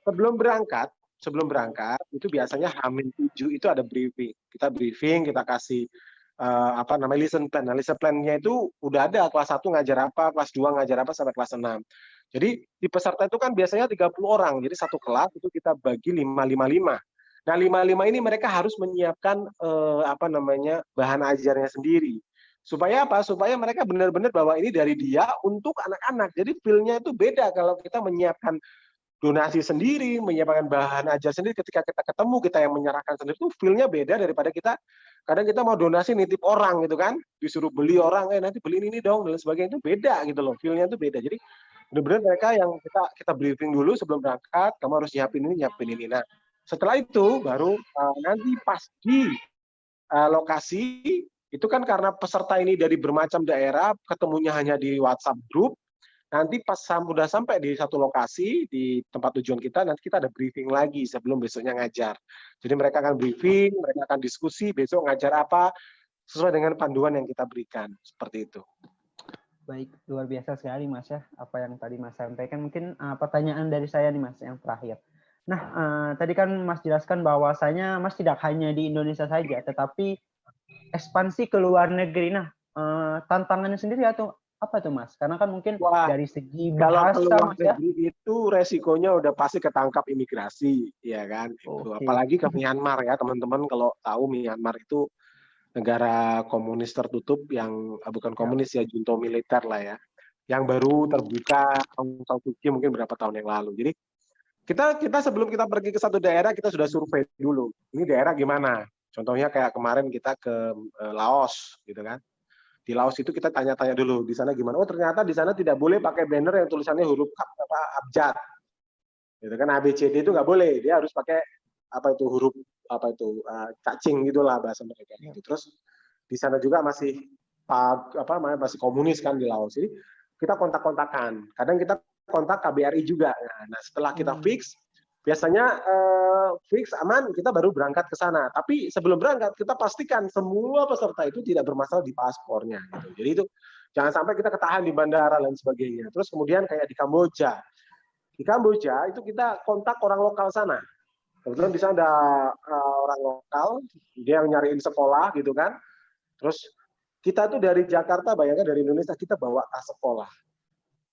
Sebelum berangkat itu biasanya H-7 itu ada briefing. Kita briefing, kita kasih apa namanya lesson plan. Nah, lesson plan-nya itu udah ada kelas 1 ngajar apa, kelas 2 ngajar apa sampai kelas 6. Jadi di peserta itu kan biasanya 30 orang. Jadi satu kelas itu kita bagi 5-5-5. Nah, 5-5 ini mereka harus menyiapkan apa namanya bahan ajarnya sendiri. Supaya apa? Supaya mereka benar-benar bahwa ini dari dia untuk anak-anak. Jadi feel-nya itu beda kalau kita menyiapkan donasi sendiri, menyiapkan bahan ajar sendiri. Ketika kita ketemu, kita yang menyerahkan sendiri, itu feel-nya beda daripada kita. Kadang kita mau donasi nitip orang gitu kan, disuruh beli orang, nanti beli ini dong, dan sebagainya, itu beda gitu loh, feel-nya itu beda. Jadi benar-benar mereka yang kita briefing dulu sebelum berangkat, kamu harus nyiapin ini. Nah, setelah itu baru nanti pas di lokasi, itu kan karena peserta ini dari bermacam daerah, ketemunya hanya di WhatsApp group. Nanti pas udah sampai di satu lokasi di tempat tujuan kita, nanti kita ada briefing lagi sebelum besoknya ngajar. Jadi mereka akan briefing, mereka akan diskusi besok ngajar apa sesuai dengan panduan yang kita berikan, seperti itu. Baik, luar biasa sekali Mas ya, apa yang tadi Mas sampaikan. Mungkin pertanyaan dari saya nih Mas yang terakhir. Nah, tadi kan Mas jelaskan bahwasanya Mas tidak hanya di Indonesia saja, tetapi ekspansi ke luar negeri. Nah, tantangannya sendiri atau apa tuh Mas? Karena kan mungkin dari segi kalau bahasa keluar Mas ya. negeri itu resikonya udah pasti ketangkap imigrasi, ya kan? Itu. Apalagi ke Myanmar ya, teman-teman kalau tahu Myanmar itu negara komunis tertutup yang bukan komunis ya, junto militer lah ya. Yang baru terbuka Aung San Suu Kyi mungkin berapa tahun yang lalu. Jadi kita sebelum kita pergi ke satu daerah kita sudah survei dulu. Ini daerah gimana? Contohnya kayak kemarin kita ke Laos gitu kan. Di Laos itu kita tanya-tanya dulu di sana gimana. Oh ternyata di sana tidak boleh pakai banner yang tulisannya huruf abjad. Gitu kan ABCD itu nggak boleh. Dia harus pakai apa itu huruf apa itu cacing gitulah bahasa mereka gitu. Terus di sana juga masih masih komunis kan di Laos. Jadi kita kontak-kontakan. Kadang kita kontak KBRI juga. Nah, setelah kita fix, biasanya fix aman, kita baru berangkat ke sana. Tapi sebelum berangkat, kita pastikan semua peserta itu tidak bermasalah di paspornya. Gitu. Jadi itu jangan sampai kita ketahan di bandara dan sebagainya. Terus kemudian kayak di Kamboja. Di Kamboja itu kita kontak orang lokal sana. Kebetulan di sana ada orang lokal, dia yang nyariin sekolah gitu kan. Terus kita tuh dari Jakarta, bayangkan dari Indonesia, kita bawa tas sekolah.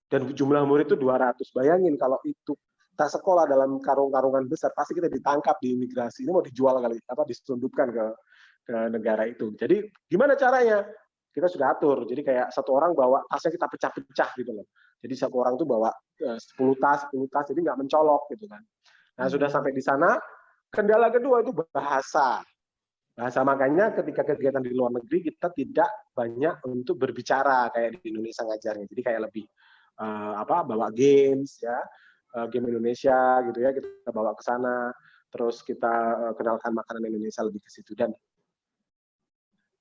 Dan jumlah murid itu 200. Bayangin kalau itu tas sekolah dalam karung-karungan besar, pasti kita ditangkap di imigrasi. Ini mau dijual kali, diselundupkan ke negara itu. Jadi gimana caranya? Kita sudah atur. Jadi kayak satu orang bawa tasnya kita pecah-pecah gitu loh. Jadi satu orang tuh bawa 10 tas, jadi nggak mencolok gitu kan. Nah sudah sampai di sana, kendala kedua itu bahasa. Bahasa makanya ketika kegiatan di luar negeri kita tidak banyak untuk berbicara kayak di Indonesia ngajarnya. Jadi kayak lebih bawa games ya, game Indonesia gitu ya, kita bawa ke sana, terus kita kenalkan makanan Indonesia lebih ke situ, dan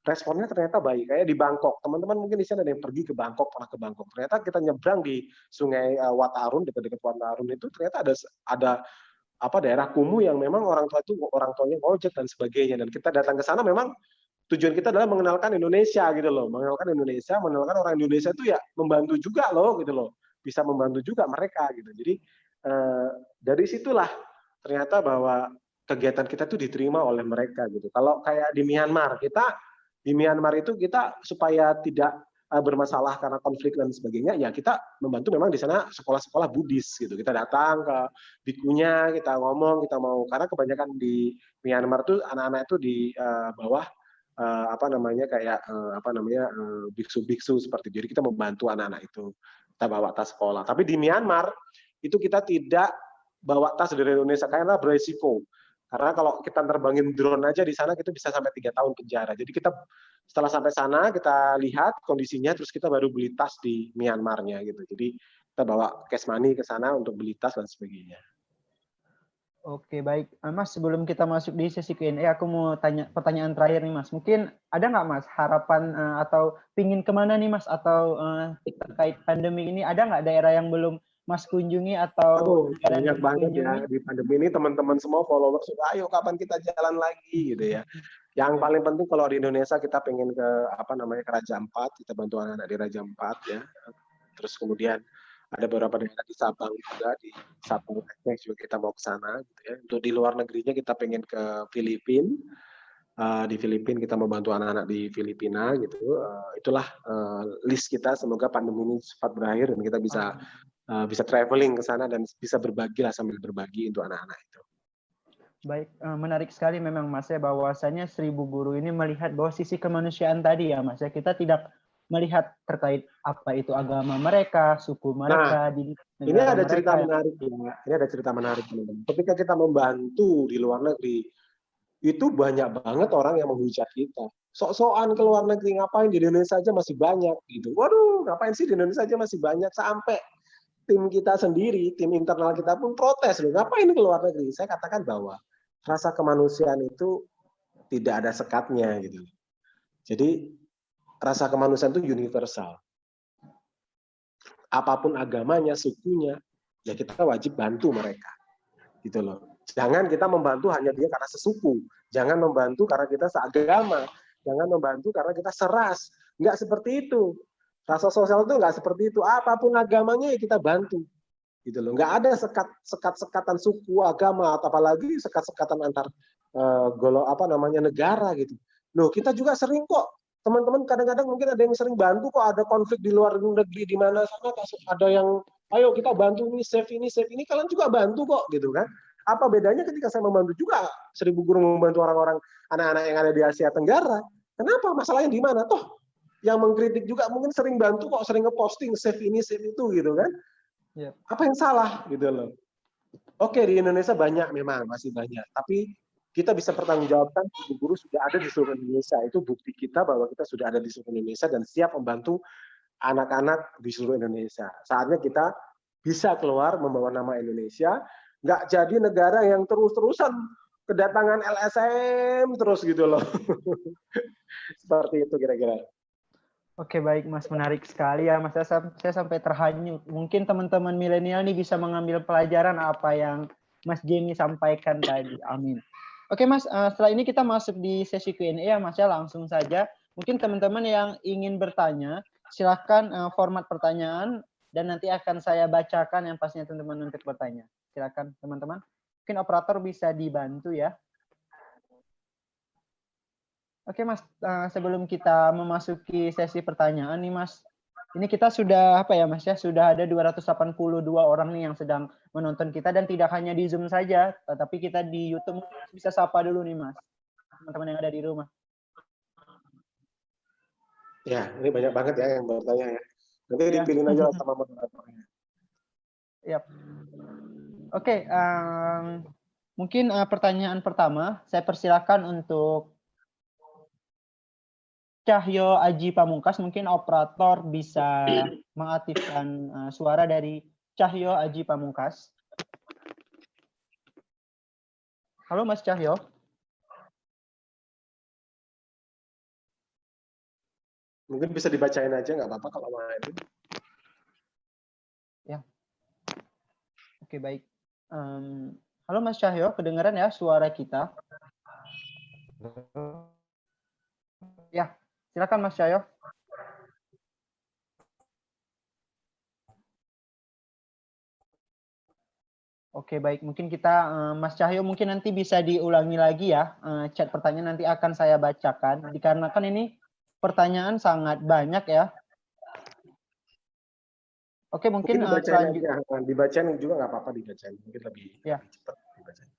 responnya ternyata baik. Kayak di Bangkok, teman-teman mungkin di sana ada yang pergi ke Bangkok, pernah ke Bangkok. Ternyata kita nyebrang di Sungai Wat Arun, dekat-dekat Wat Arun itu ternyata ada daerah kumuh yang memang orang tuanya ngojek dan sebagainya, dan kita datang ke sana memang tujuan kita adalah mengenalkan Indonesia gitu loh, mengenalkan orang Indonesia itu ya membantu juga loh gitu loh, bisa membantu juga mereka gitu. Jadi dari situlah ternyata bahwa kegiatan kita tuh diterima oleh mereka gitu. Kalau kayak di Myanmar itu kita supaya tidak bermasalah karena konflik dan sebagainya, ya kita membantu memang di sana sekolah-sekolah Buddhis gitu. Kita datang ke bikunya, kita ngomong, kita mau, karena kebanyakan di Myanmar tuh anak-anak itu di bawah biksu-biksu seperti itu. Jadi kita membantu anak-anak itu, kita bawa tas sekolah. Tapi di Myanmar itu kita tidak bawa tas dari Indonesia karena beresiko. Karena kalau kita terbangin drone aja di sana itu bisa sampai 3 tahun penjara. Jadi kita setelah sampai sana kita lihat kondisinya, terus kita baru beli tas di Myanmarnya gitu. Jadi kita bawa cash money ke sana untuk beli tas dan sebagainya. Oke, baik. Mas, sebelum kita masuk di sesi Q&A, aku mau tanya pertanyaan terakhir nih, Mas. Mungkin ada nggak, Mas, harapan atau pingin kemana nih, Mas? Atau terkait pandemi ini, ada nggak daerah yang belum Mas kunjungi atau Aduh, negara yang banyak belum banget ya kunjungi? di pandemi ini teman-teman semua followers sudah, ayo kapan kita jalan lagi gitu ya. Yang Ya. paling penting kalau di Indonesia kita pengen ke ke Raja Ampat, kita bantu anak-anak di Raja Ampat ya. Terus kemudian ada beberapa daerah di Sabang juga, di Sabang juga kita mau ke sana gitu ya. Untuk di luar negerinya kita pengen ke Filipina. Di Filipina kita mau bantu anak-anak di Filipina gitu. Itulah list kita, semoga pandemi ini cepat berakhir dan kita bisa traveling ke sana dan bisa berbagi lah sambil berbagi untuk anak-anak itu. Baik, menarik sekali memang, Mas, ya, bahwasanya 1000 guru ini melihat bahwa sisi kemanusiaan tadi ya, Mas, ya. Kita tidak melihat terkait apa itu agama mereka, suku mereka, di Ini negara ada cerita mereka. menarik ya. Ini ada cerita menarik teman-teman. Ketika kita membantu di luar negeri, itu banyak banget orang yang menghujat kita. Sok-sokan ke luar negeri, ngapain di Indonesia aja masih banyak gitu. Waduh, ngapain sih di Indonesia aja masih banyak, sampai tim kita sendiri, tim internal kita pun protes loh, ngapain ke luar negeri. Saya katakan bahwa rasa kemanusiaan itu tidak ada sekatnya gitu. Jadi rasa kemanusiaan itu universal. Apapun agamanya, sukunya, ya kita wajib bantu mereka. Gitu loh. Jangan kita membantu hanya dia karena sesuku. Jangan membantu karena kita seagama. Jangan membantu karena kita seras. Nggak seperti itu. Rasa sosial itu nggak seperti itu. Apapun agamanya ya kita bantu. Gitu loh. Nggak ada sekat-sekatan suku, agama, atau apalagi sekat-sekatan antar negara gitu. Loh, kita juga sering kok. Teman-teman kadang-kadang mungkin ada yang sering bantu kok, ada konflik di luar negeri di mana sana, ada yang ayo kita bantu ini, save ini, kalian juga bantu kok gitu kan. Apa bedanya ketika saya membantu juga 1000 guru membantu orang-orang, anak-anak yang ada di Asia Tenggara? Kenapa? Masalahnya di mana? Toh yang mengkritik juga mungkin sering bantu kok, sering ngeposting save ini, save itu gitu kan. Ya. Apa yang salah gitu loh. Oke, di Indonesia banyak memang, masih banyak. Tapi kita bisa pertanggungjawabkan guru sudah ada di seluruh Indonesia. Itu bukti kita bahwa kita sudah ada di seluruh Indonesia dan siap membantu anak-anak di seluruh Indonesia. Saatnya kita bisa keluar membawa nama Indonesia, nggak jadi negara yang terus-terusan kedatangan LSM terus gitu loh. Seperti itu kira-kira. Oke, baik, Mas, menarik sekali ya, Mas. Saya sampai terhanyut. Mungkin teman-teman milenial nih bisa mengambil pelajaran apa yang Mas Jamie sampaikan tadi. Amin. Oke, Mas, setelah ini kita masuk di sesi Q&A ya, Mas, ya, langsung saja. Mungkin teman-teman yang ingin bertanya, silakan format pertanyaan dan nanti akan saya bacakan yang pastinya teman-teman untuk bertanya. Silakan teman-teman. Mungkin operator bisa dibantu ya. Oke, Mas, sebelum kita memasuki sesi pertanyaan nih, Mas. Ini kita sudah apa ya, Mas ya? Sudah ada 282 orang nih yang sedang menonton kita dan tidak hanya di Zoom saja, tetapi kita di YouTube. Bisa sapa dulu nih, Mas. Teman-teman yang ada di rumah. Ya, ini banyak banget ya yang bertanya ya. Nanti Ya. dipilih aja sama moderatornya. Yap. Oke, mungkin pertanyaan pertama saya persilakan untuk Cahyo Aji Pamungkas. Mungkin operator bisa mengaktifkan suara dari Cahyo Aji Pamungkas. Halo, Mas Cahyo. Mungkin bisa dibacain aja, nggak apa-apa kalau mau itu. Ya. Oke, baik. Halo, Mas Cahyo, kedengaran ya suara kita? Ya, silakan Mas Cahyo. Oke, baik. Mungkin kita, Mas Cahyo, mungkin nanti bisa diulangi lagi ya. Chat pertanyaan nanti akan saya bacakan. Dikarenakan ini pertanyaan sangat banyak ya. Oke, mungkin selanjutnya. Dibacain juga nggak apa-apa dibacain. Mungkin lebih cepat dibacain.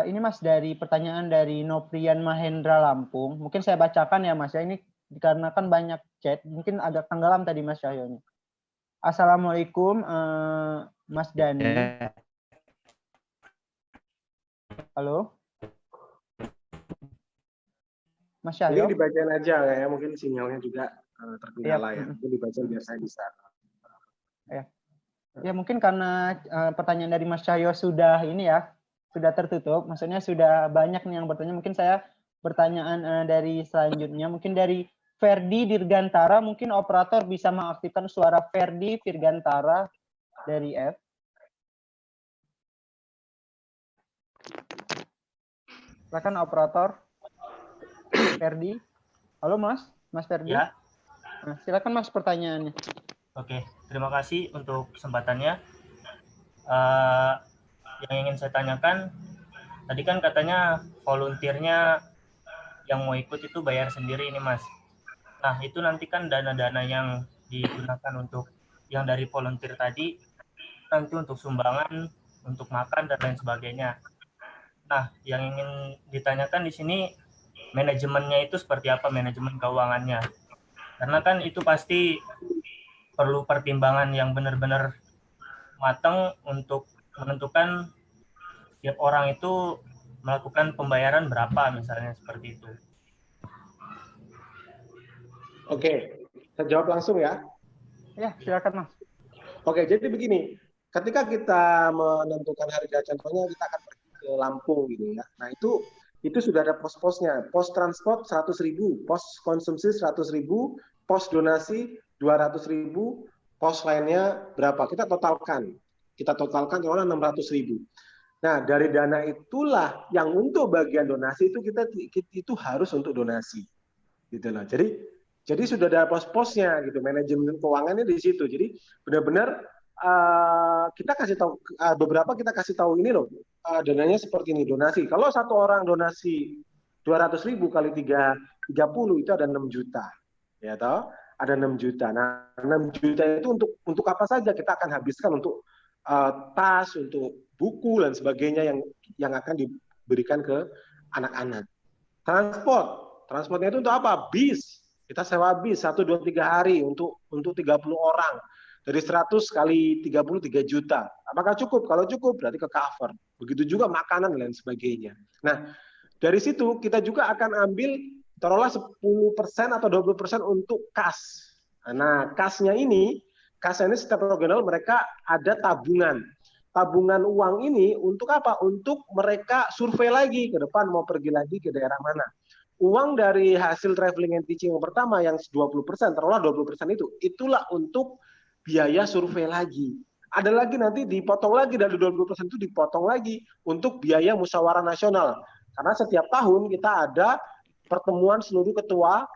Ini Mas dari pertanyaan dari Noprian Mahendra Lampung. Mungkin saya bacakan ya Mas ya. Ini dikarenakan banyak chat. Mungkin agak tenggelam tadi Mas Cahyo. Assalamualaikum Mas Dani. Halo. Mas Cahyo. Ini dibacain aja ya, mungkin sinyalnya juga terkendala ya. Mungkin dibacain biar saya bisa. Ya, ya mungkin karena pertanyaan dari Mas Cahyo sudah ini ya, sudah tertutup, maksudnya sudah banyak nih yang bertanya. Mungkin saya pertanyaan dari selanjutnya, mungkin dari Ferdi Dirgantara, mungkin operator bisa mengaktifkan suara Ferdi Dirgantara dari F. Silakan operator Ferdi. Halo Mas, Mas Ferdi. Ya. Nah, silakan Mas pertanyaannya. Oke, terima kasih untuk kesempatannya. Yang ingin saya tanyakan, tadi kan katanya volunteernya yang mau ikut itu bayar sendiri ini Mas. Nah, itu nanti kan dana-dana yang digunakan untuk yang dari volunteer tadi, nanti untuk sumbangan, untuk makan, dan lain sebagainya. Nah, yang ingin ditanyakan di sini, manajemennya itu seperti apa, manajemen keuangannya. Karena kan itu pasti perlu pertimbangan yang benar-benar matang untuk menentukan tiap orang itu melakukan pembayaran berapa, misalnya seperti itu. Oke, saya jawab langsung ya. Ya, silakan Mas. Oke, jadi begini, ketika kita menentukan harga, contohnya kita akan pergi ke Lampung gitu ya. Nah itu sudah ada pos-posnya. Pos transport 100.000, pos konsumsi 100.000, pos donasi 200.000, pos lainnya berapa? Kita totalkan orang 600.000. Nah dari dana itulah yang untuk bagian donasi itu kita itu harus untuk donasi, gitu loh. Jadi sudah ada pos-posnya gitu, manajemen keuangannya di situ. Jadi benar-benar kita kasih tahu beberapa kita kasih tahu ini loh, dananya seperti ini, donasi. Kalau satu orang donasi 200.000 kali 30 itu ada 6 juta. Ya toh? Ada 6 juta. Nah, 6 juta itu untuk apa saja kita akan habiskan untuk tas, untuk buku dan sebagainya yang akan diberikan ke anak-anak. Transportnya itu untuk apa? Bis. Kita sewa bis 1, 2, 3 hari untuk 30 orang. Dari 100 kali 30, 3 juta. Apakah cukup? Kalau cukup berarti ke cover. Begitu juga makanan dan lain sebagainya. Nah, dari situ kita juga akan ambil taruhlah 10% atau 20% untuk kas. Nah, kasnya ini setiap regional mereka ada tabungan. Tabungan uang ini untuk apa? Untuk mereka survei lagi ke depan mau pergi lagi ke daerah mana. Uang dari hasil traveling and teaching yang pertama yang 20%, taruhlah 20% itulah untuk biaya survei lagi. Ada lagi nanti dipotong lagi dari 20% itu dipotong lagi untuk biaya musyawarah nasional. Karena setiap tahun kita ada pertemuan seluruh ketua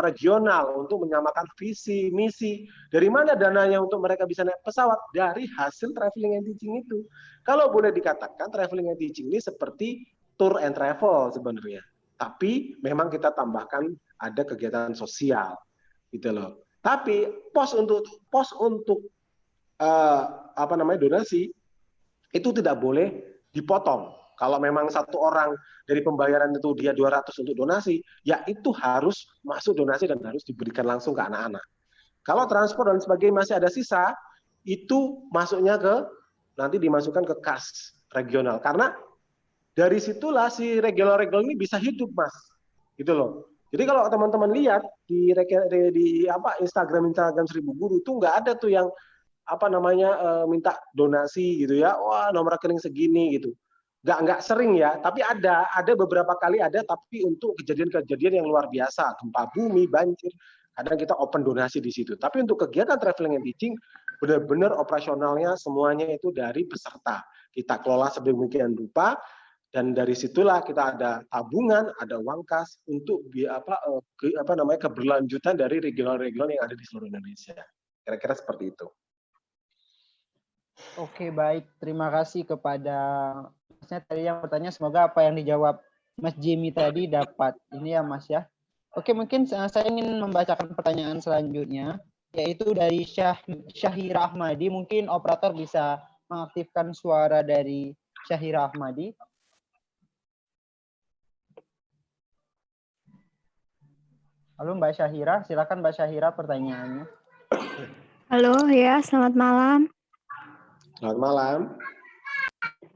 regional untuk menyamakan visi, misi. Dari mana dananya untuk mereka bisa naik pesawat? Dari hasil traveling and teaching itu. Kalau boleh dikatakan traveling and teaching ini seperti tour and travel sebenarnya. Tapi memang kita tambahkan ada kegiatan sosial, gitu loh. Tapi pos untuk donasi itu tidak boleh dipotong. Kalau memang satu orang dari pembayaran itu dia 200 untuk donasi, ya itu harus masuk donasi dan harus diberikan langsung ke anak-anak. Kalau transport dan sebagainya masih ada sisa, itu masuknya nanti dimasukkan ke kas regional. Karena dari situlah si regional-regional ini bisa hidup, Mas. Gitu loh. Jadi kalau teman-teman lihat di Instagram 1000 Guru itu nggak ada tuh yang minta donasi gitu ya. Wah, nomor rekening segini gitu. Nggak sering ya, tapi ada beberapa kali ada, tapi untuk kejadian-kejadian yang luar biasa, gempa bumi, banjir, kadang kita open donasi di situ. Tapi untuk kegiatan traveling and teaching, benar-benar operasionalnya semuanya itu dari peserta. Kita kelola sedemikian rupa. Dan dari situlah kita ada tabungan, ada uang kas untuk keberlanjutan dari regional-regional yang ada di seluruh Indonesia. Kira-kira seperti itu. Oke, baik. Terima kasih kepada Masnya tadi yang bertanya. Semoga apa yang dijawab Mas Jimmy tadi dapat ini ya, Mas ya. Oke, mungkin saya ingin membacakan pertanyaan selanjutnya, yaitu dari Syahira Ahmadi. Mungkin operator bisa mengaktifkan suara dari Syahira Ahmadi. Halo Mbak Syahira, silakan Mbak Syahira pertanyaannya. Halo ya, selamat malam. Selamat malam.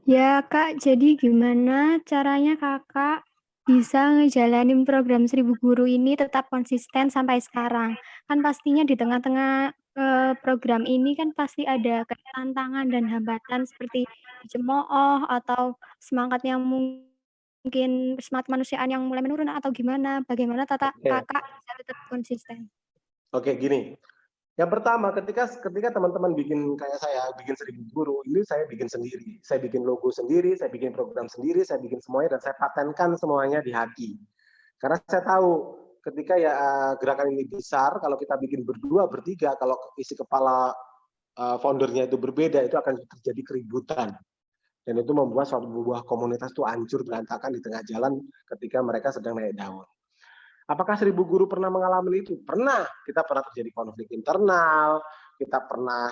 Ya Kak, jadi gimana caranya Kakak bisa ngejalanin program 1000 Guru ini tetap konsisten sampai sekarang? Kan pastinya di tengah-tengah program ini kan pasti ada kayak tantangan dan hambatan seperti dicemooh atau semangatnya mungkin semangat kemanusiaan yang mulai menurun atau gimana? Bagaimana Kakak bisa tetap konsisten? Oke, gini. Yang pertama, ketika teman-teman bikin kayak saya, bikin 1000 guru, ini saya bikin sendiri. Saya bikin logo sendiri, saya bikin program sendiri, saya bikin semuanya, dan saya patenkan semuanya di Haki. Karena saya tahu ketika gerakan ini besar, kalau kita bikin berdua, bertiga, kalau isi kepala foundernya itu berbeda, itu akan terjadi keributan. Dan itu membuat suatu buah komunitas itu hancur berantakan di tengah jalan ketika mereka sedang naik daun. Apakah 1000 guru pernah mengalami itu? Pernah. Kita pernah terjadi konflik internal, kita pernah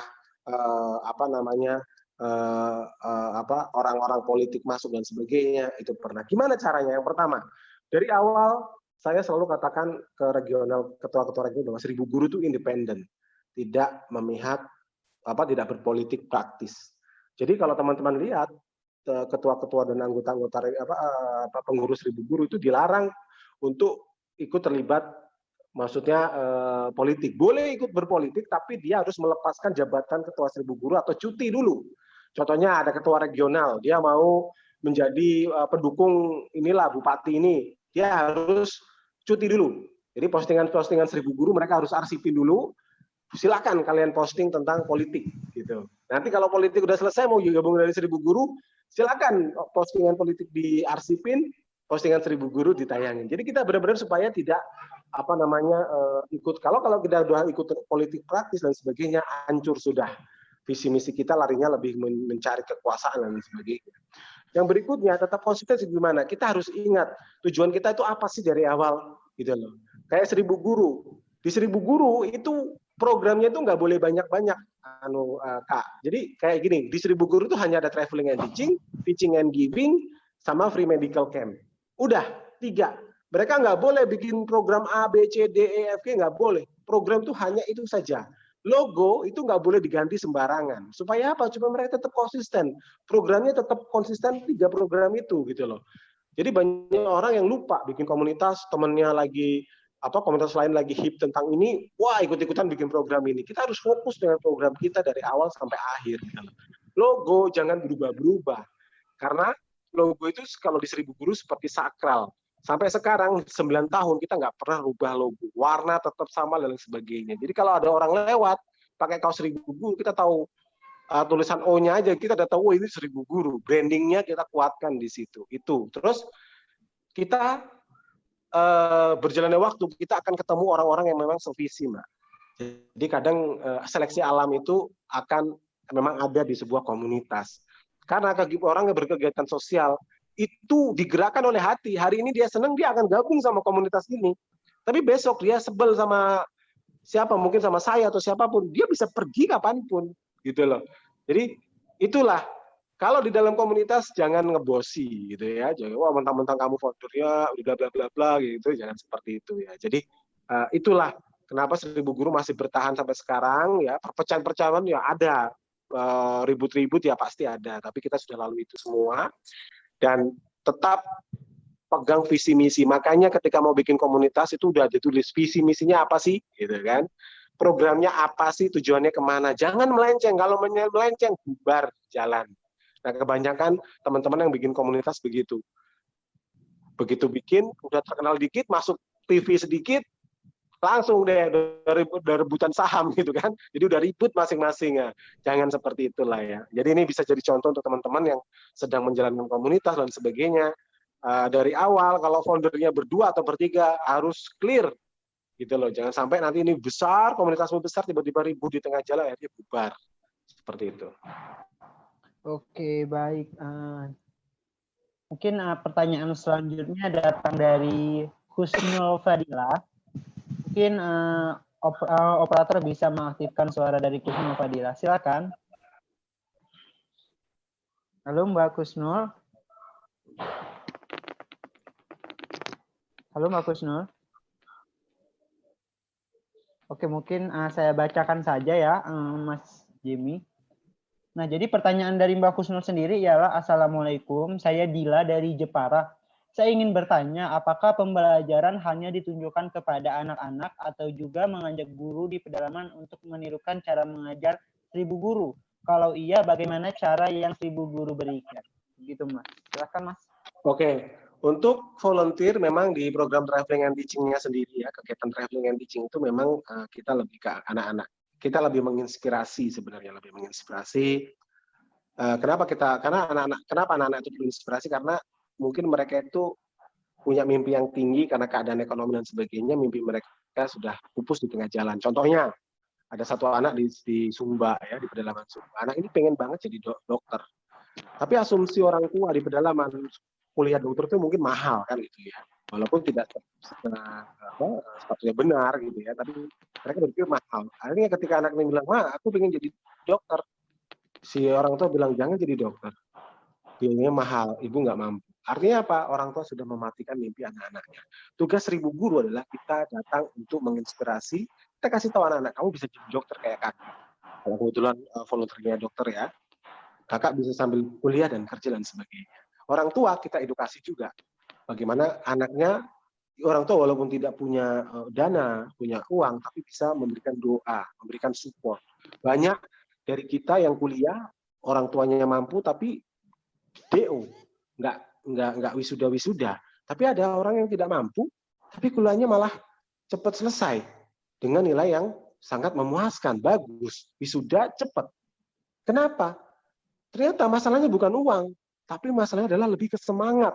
orang-orang politik masuk dan sebagainya, itu pernah. Gimana caranya? Yang pertama, dari awal saya selalu katakan ke regional, ketua-ketua regional bahwa 1000 guru itu independen, tidak memihak, tidak berpolitik praktis. Jadi kalau teman-teman lihat ketua-ketua dan anggota-anggota pengurus 1000 guru itu dilarang untuk ikut terlibat, maksudnya politik. Boleh ikut berpolitik, tapi dia harus melepaskan jabatan ketua 1000 guru atau cuti dulu. Contohnya ada ketua regional, dia mau menjadi pendukung inilah bupati ini, dia harus cuti dulu. Jadi postingan-postingan 1000 guru mereka harus arsipin dulu. Silakan kalian posting tentang politik gitu. Nanti kalau politik udah selesai mau gabung dari 1000 guru, silakan postingan politik diarsipin, postingan 1000 guru ditayangin. Jadi kita benar-benar supaya tidak ikut, kalau kita udah ikut politik praktis dan sebagainya, hancur sudah. Visi misi kita larinya lebih mencari kekuasaan dan sebagainya. Yang berikutnya tetap konsisten gimana? Kita harus ingat tujuan kita itu apa sih dari awal gitu loh. Kayak 1000 guru. Di 1000 guru itu programnya itu nggak boleh banyak-banyak, Kak. Jadi kayak gini, di 1000 guru itu hanya ada traveling and teaching, teaching and giving, sama free medical camp. Udah, 3. Mereka nggak boleh bikin program A, B, C, D, E, F, G, nggak boleh. Program itu hanya itu saja. Logo itu nggak boleh diganti sembarangan. Supaya apa? Supaya mereka tetap konsisten. Programnya tetap konsisten 3 program itu gitu loh. Jadi banyak orang yang lupa bikin komunitas, temennya lagi komunitas lain lagi hip tentang ini, wah ikut-ikutan bikin program ini. Kita harus fokus dengan program kita dari awal sampai akhir. Gitu loh. Logo jangan berubah-berubah. Karena logo itu kalau di 1000 guru seperti sakral. Sampai sekarang 9 tahun kita nggak pernah rubah logo. Warna tetap sama dan sebagainya. Jadi kalau ada orang lewat pakai kaos 1000 guru, kita tahu tulisan O-nya aja, kita udah tahu ini 1000 guru. Brandingnya kita kuatkan di situ. Itu. Terus kita berjalannya waktu kita akan ketemu orang-orang yang memang sevisi, Mbak. Jadi kadang seleksi alam itu akan memang ada di sebuah komunitas. Karena orang yang berkegiatan sosial itu digerakkan oleh hati. Hari ini dia senang, dia akan gabung sama komunitas ini. Tapi besok dia sebel sama siapa, mungkin sama saya atau siapapun, dia bisa pergi kapanpun, gitu loh. Jadi itulah, kalau di dalam komunitas jangan ngebosi, gitu ya. Jangan, wah mentang-mentang kamu foundernya, udah bla bla bla, gitu. Jangan seperti itu ya. Jadi itulah kenapa 1000 guru masih bertahan sampai sekarang ya. Perpecahan-perpecahan ya ada. Ribut-ribut ya pasti ada, tapi kita sudah lalui itu semua dan tetap pegang visi misi. Makanya ketika mau bikin komunitas itu udah ditulis visi misinya apa sih, gitu kan? Programnya apa sih, tujuannya kemana? Jangan melenceng. Kalau melenceng bubar jalan. Nah kebanyakan teman-teman yang bikin komunitas begitu. Begitu bikin, udah terkenal dikit, masuk TV sedikit, langsung deh udah rebutan saham gitu kan. Jadi udah ribut masing-masing ya. Jangan seperti itulah ya. Jadi ini bisa jadi contoh untuk teman-teman yang sedang menjalankan komunitas dan sebagainya. Dari awal kalau foundernya berdua atau bertiga harus clear gitu loh. Jangan sampai nanti ini besar, komunitasmu besar tiba-tiba ribut di tengah jalan akhirnya bubar. Seperti itu. Oke, baik. Mungkin pertanyaan selanjutnya datang dari Husnul Fadila. Mungkin operator bisa mengaktifkan suara dari Kusnul Fadila. Silakan. Halo Mbak Kusnul. Halo Mbak Kusnul. Oke, mungkin saya bacakan saja ya, Mas Jimmy. Nah, jadi pertanyaan dari Mbak Kusnul sendiri ialah, Assalamualaikum, saya Dila dari Jepara. Saya ingin bertanya, apakah pembelajaran hanya ditunjukkan kepada anak-anak atau juga mengajak guru di pedalaman untuk menirukan cara mengajar 1000 guru? Kalau iya, bagaimana cara yang 1000 guru berikan? Gitu, Mas. Silakan, Mas. Oke, untuk volunteer memang di program traveling and teaching-nya sendiri ya, kegiatan traveling and teaching itu memang kita lebih ke anak-anak. Kita lebih menginspirasi sebenarnya, lebih menginspirasi. Karena anak-anak itu berinspirasi karena mungkin mereka itu punya mimpi yang tinggi karena keadaan ekonomi dan sebagainya, mimpi mereka sudah pupus di tengah jalan. Contohnya, ada satu anak di Sumba ya, di pedalaman Sumba. Anak ini pengen banget jadi dokter. Tapi asumsi orang tua di pedalaman kuliah dokter itu mungkin mahal kan gitu ya. Walaupun tidak sepatutnya benar gitu ya, tapi mereka berpikir mahal. Akhirnya ketika anak ini bilang, "Wah, aku pengen jadi dokter." Si orang tua bilang, "Jangan jadi dokter. Biayanya mahal, ibu nggak mampu." Artinya apa? Orang tua sudah mematikan mimpi anak-anaknya. Tugas 1000 guru adalah kita datang untuk menginspirasi, kita kasih tahu anak-anak, kamu bisa jadi dokter kayak kakak. Kalau kebetulan volunteernya dokter ya, kakak bisa sambil kuliah dan kerja dan sebagainya. Orang tua kita edukasi juga. Bagaimana anaknya, orang tua walaupun tidak punya dana, punya uang, tapi bisa memberikan doa, memberikan support. Banyak dari kita yang kuliah, orang tuanya mampu, tapi DO, nggak wisuda. Tapi ada orang yang tidak mampu, tapi kuliahnya malah cepat selesai dengan nilai yang sangat memuaskan, bagus, wisuda cepat. Kenapa? Ternyata masalahnya bukan uang, tapi masalahnya adalah lebih ke semangat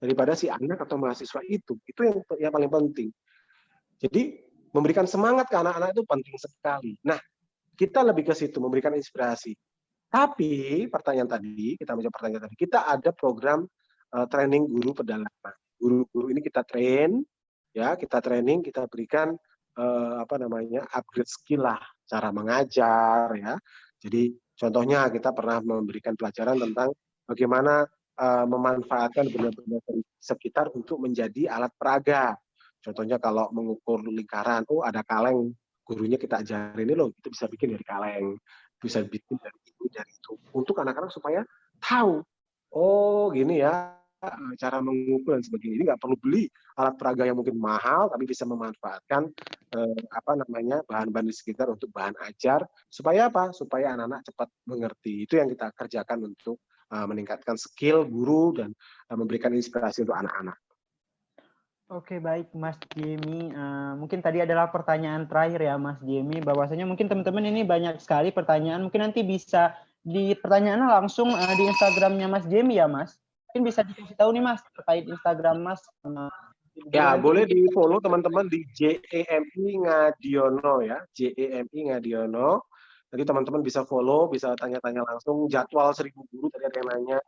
daripada si anak atau mahasiswa itu. Itu yang paling penting. Jadi memberikan semangat ke anak-anak itu penting sekali. Nah, kita lebih ke situ, memberikan inspirasi. Tapi pertanyaan tadi, kita ada program training guru pedalaman. Guru-guru ini kita train, ya, kita training, kita berikan upgrade skill lah, cara mengajar, ya. Jadi contohnya kita pernah memberikan pelajaran tentang bagaimana memanfaatkan benda-benda sekitar untuk menjadi alat peraga. Contohnya kalau mengukur lingkaran, oh ada kaleng, gurunya kita ajarin ini loh, itu bisa bikin dari kaleng, bisa bikin dari ini, dari itu. Untuk anak-anak supaya tahu, oh gini ya cara mengukur dan sebagainya. Ini nggak perlu beli alat peraga yang mungkin mahal, tapi bisa memanfaatkan bahan-bahan di sekitar untuk bahan ajar. Supaya apa? Supaya anak-anak cepat mengerti. Itu yang kita kerjakan untuk meningkatkan skill guru dan memberikan inspirasi untuk anak-anak. Oke, baik Mas Jimmy. Mungkin tadi adalah pertanyaan terakhir ya Mas Jimmy. Bahwasanya mungkin teman-teman ini banyak sekali pertanyaan. Mungkin nanti bisa di pertanyaannya langsung di Instagramnya Mas Jimmy ya Mas. Mungkin bisa dikasih tahu nih Mas terkait Instagram Mas. Ya, boleh di follow teman-teman di JEMI Ngadiono ya, JEMI Ngadiono. Nanti teman-teman bisa follow, bisa tanya-tanya langsung. Jadwal 1000 guru tadi ada yang nanya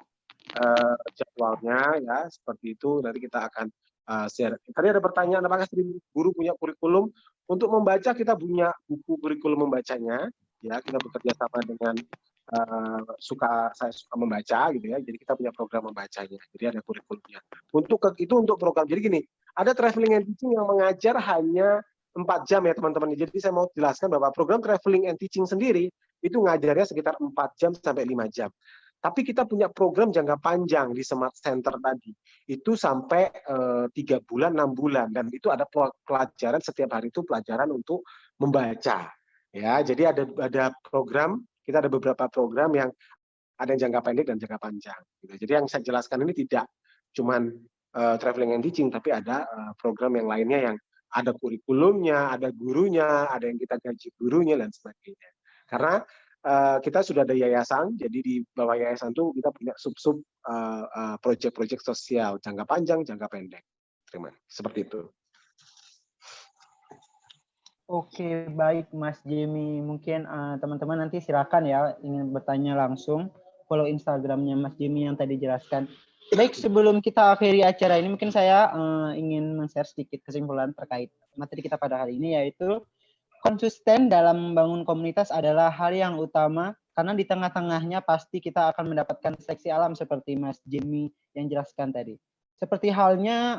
jadwalnya ya, seperti itu. Nanti kita akan share. Tadi ada pertanyaan, apakah 1000 guru punya kurikulum? Untuk membaca kita punya buku kurikulum membacanya. Ya, kita bekerja sama dengan saya suka membaca gitu ya. Jadi kita punya program membacanya. Jadi ada kurikulumnya. Untuk program. Jadi gini, ada traveling and teaching yang mengajar hanya 4 jam ya teman-teman. Jadi saya mau jelaskan bahwa program traveling and teaching sendiri itu ngajarnya sekitar 4 jam sampai 5 jam. Tapi kita punya program jangka panjang di Smart Center tadi. Itu sampai 3 bulan, 6 bulan. Dan itu ada pelajaran, setiap hari itu pelajaran untuk membaca. Ya, jadi ada program, kita ada beberapa program yang ada yang jangka pendek dan jangka panjang. Gitu. Jadi yang saya jelaskan ini tidak cuman traveling and teaching, tapi ada program yang lainnya yang ada kurikulumnya, ada gurunya, ada yang kita gaji gurunya dan sebagainya. Karena kita sudah ada yayasan, jadi di bawah yayasan itu kita punya sub-sub proyek-proyek sosial jangka panjang, jangka pendek. Seperti itu. Oke, baik Mas Jimmy. Mungkin teman-teman nanti silakan ya ingin bertanya langsung follow Instagramnya Mas Jimmy yang tadi jelaskan. Baik, sebelum kita akhiri acara ini, mungkin saya ingin men-share sedikit kesimpulan terkait materi kita pada hari ini, yaitu konsisten dalam membangun komunitas adalah hal yang utama, karena di tengah-tengahnya pasti kita akan mendapatkan seleksi alam seperti Mas Jimmy yang jelaskan tadi. Seperti halnya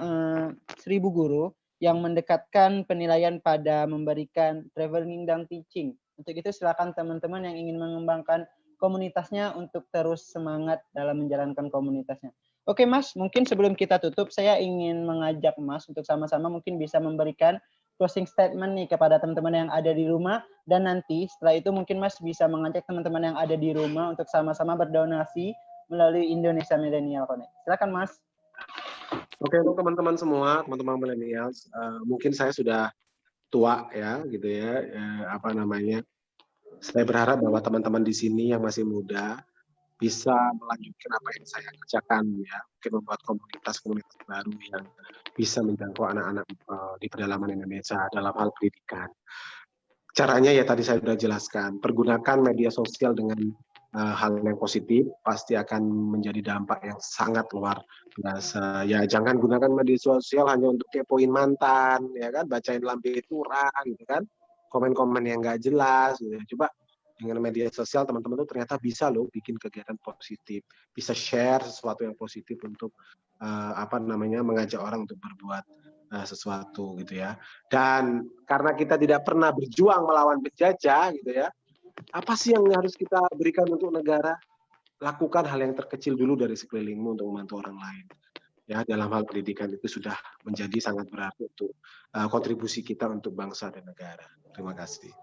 1000 guru yang mendekatkan penilaian pada memberikan traveling dan teaching. Untuk itu silakan teman-teman yang ingin mengembangkan komunitasnya untuk terus semangat dalam menjalankan komunitasnya. Oke Mas, mungkin sebelum kita tutup, saya ingin mengajak Mas untuk sama-sama mungkin bisa memberikan closing statement nih kepada teman-teman yang ada di rumah, dan nanti setelah itu mungkin Mas bisa mengajak teman-teman yang ada di rumah untuk sama-sama berdonasi melalui Indonesia Millennial Connect. Silakan Mas. Oke, untuk teman-teman semua, teman-teman millennials, mungkin saya sudah tua ya, gitu ya, apa namanya. Saya berharap bahwa teman-teman di sini yang masih muda bisa melanjutkan apa yang saya kerjakan ya, mungkin membuat komunitas-komunitas baru yang bisa menjangkau anak-anak di pedalaman Indonesia dalam hal pendidikan. Caranya ya tadi saya sudah jelaskan, pergunakan media sosial dengan hal yang positif, pasti akan menjadi dampak yang sangat luar biasa. Ya jangan gunakan media sosial hanya untuk kepoin mantan, ya kan, bacain lambe tura, gitu kan, komen-komen yang nggak jelas. Gitu. Coba dengan media sosial teman-teman tuh ternyata bisa loh bikin kegiatan positif, bisa share sesuatu yang positif untuk apa namanya mengajak orang untuk berbuat sesuatu gitu ya. Dan karena kita tidak pernah berjuang melawan penjajah gitu ya, apa sih yang harus kita berikan untuk negara? Lakukan hal yang terkecil dulu dari sekelilingmu untuk membantu orang lain. Ya, dalam hal pendidikan itu sudah menjadi sangat berarti untuk kontribusi kita untuk bangsa dan negara. Terima kasih.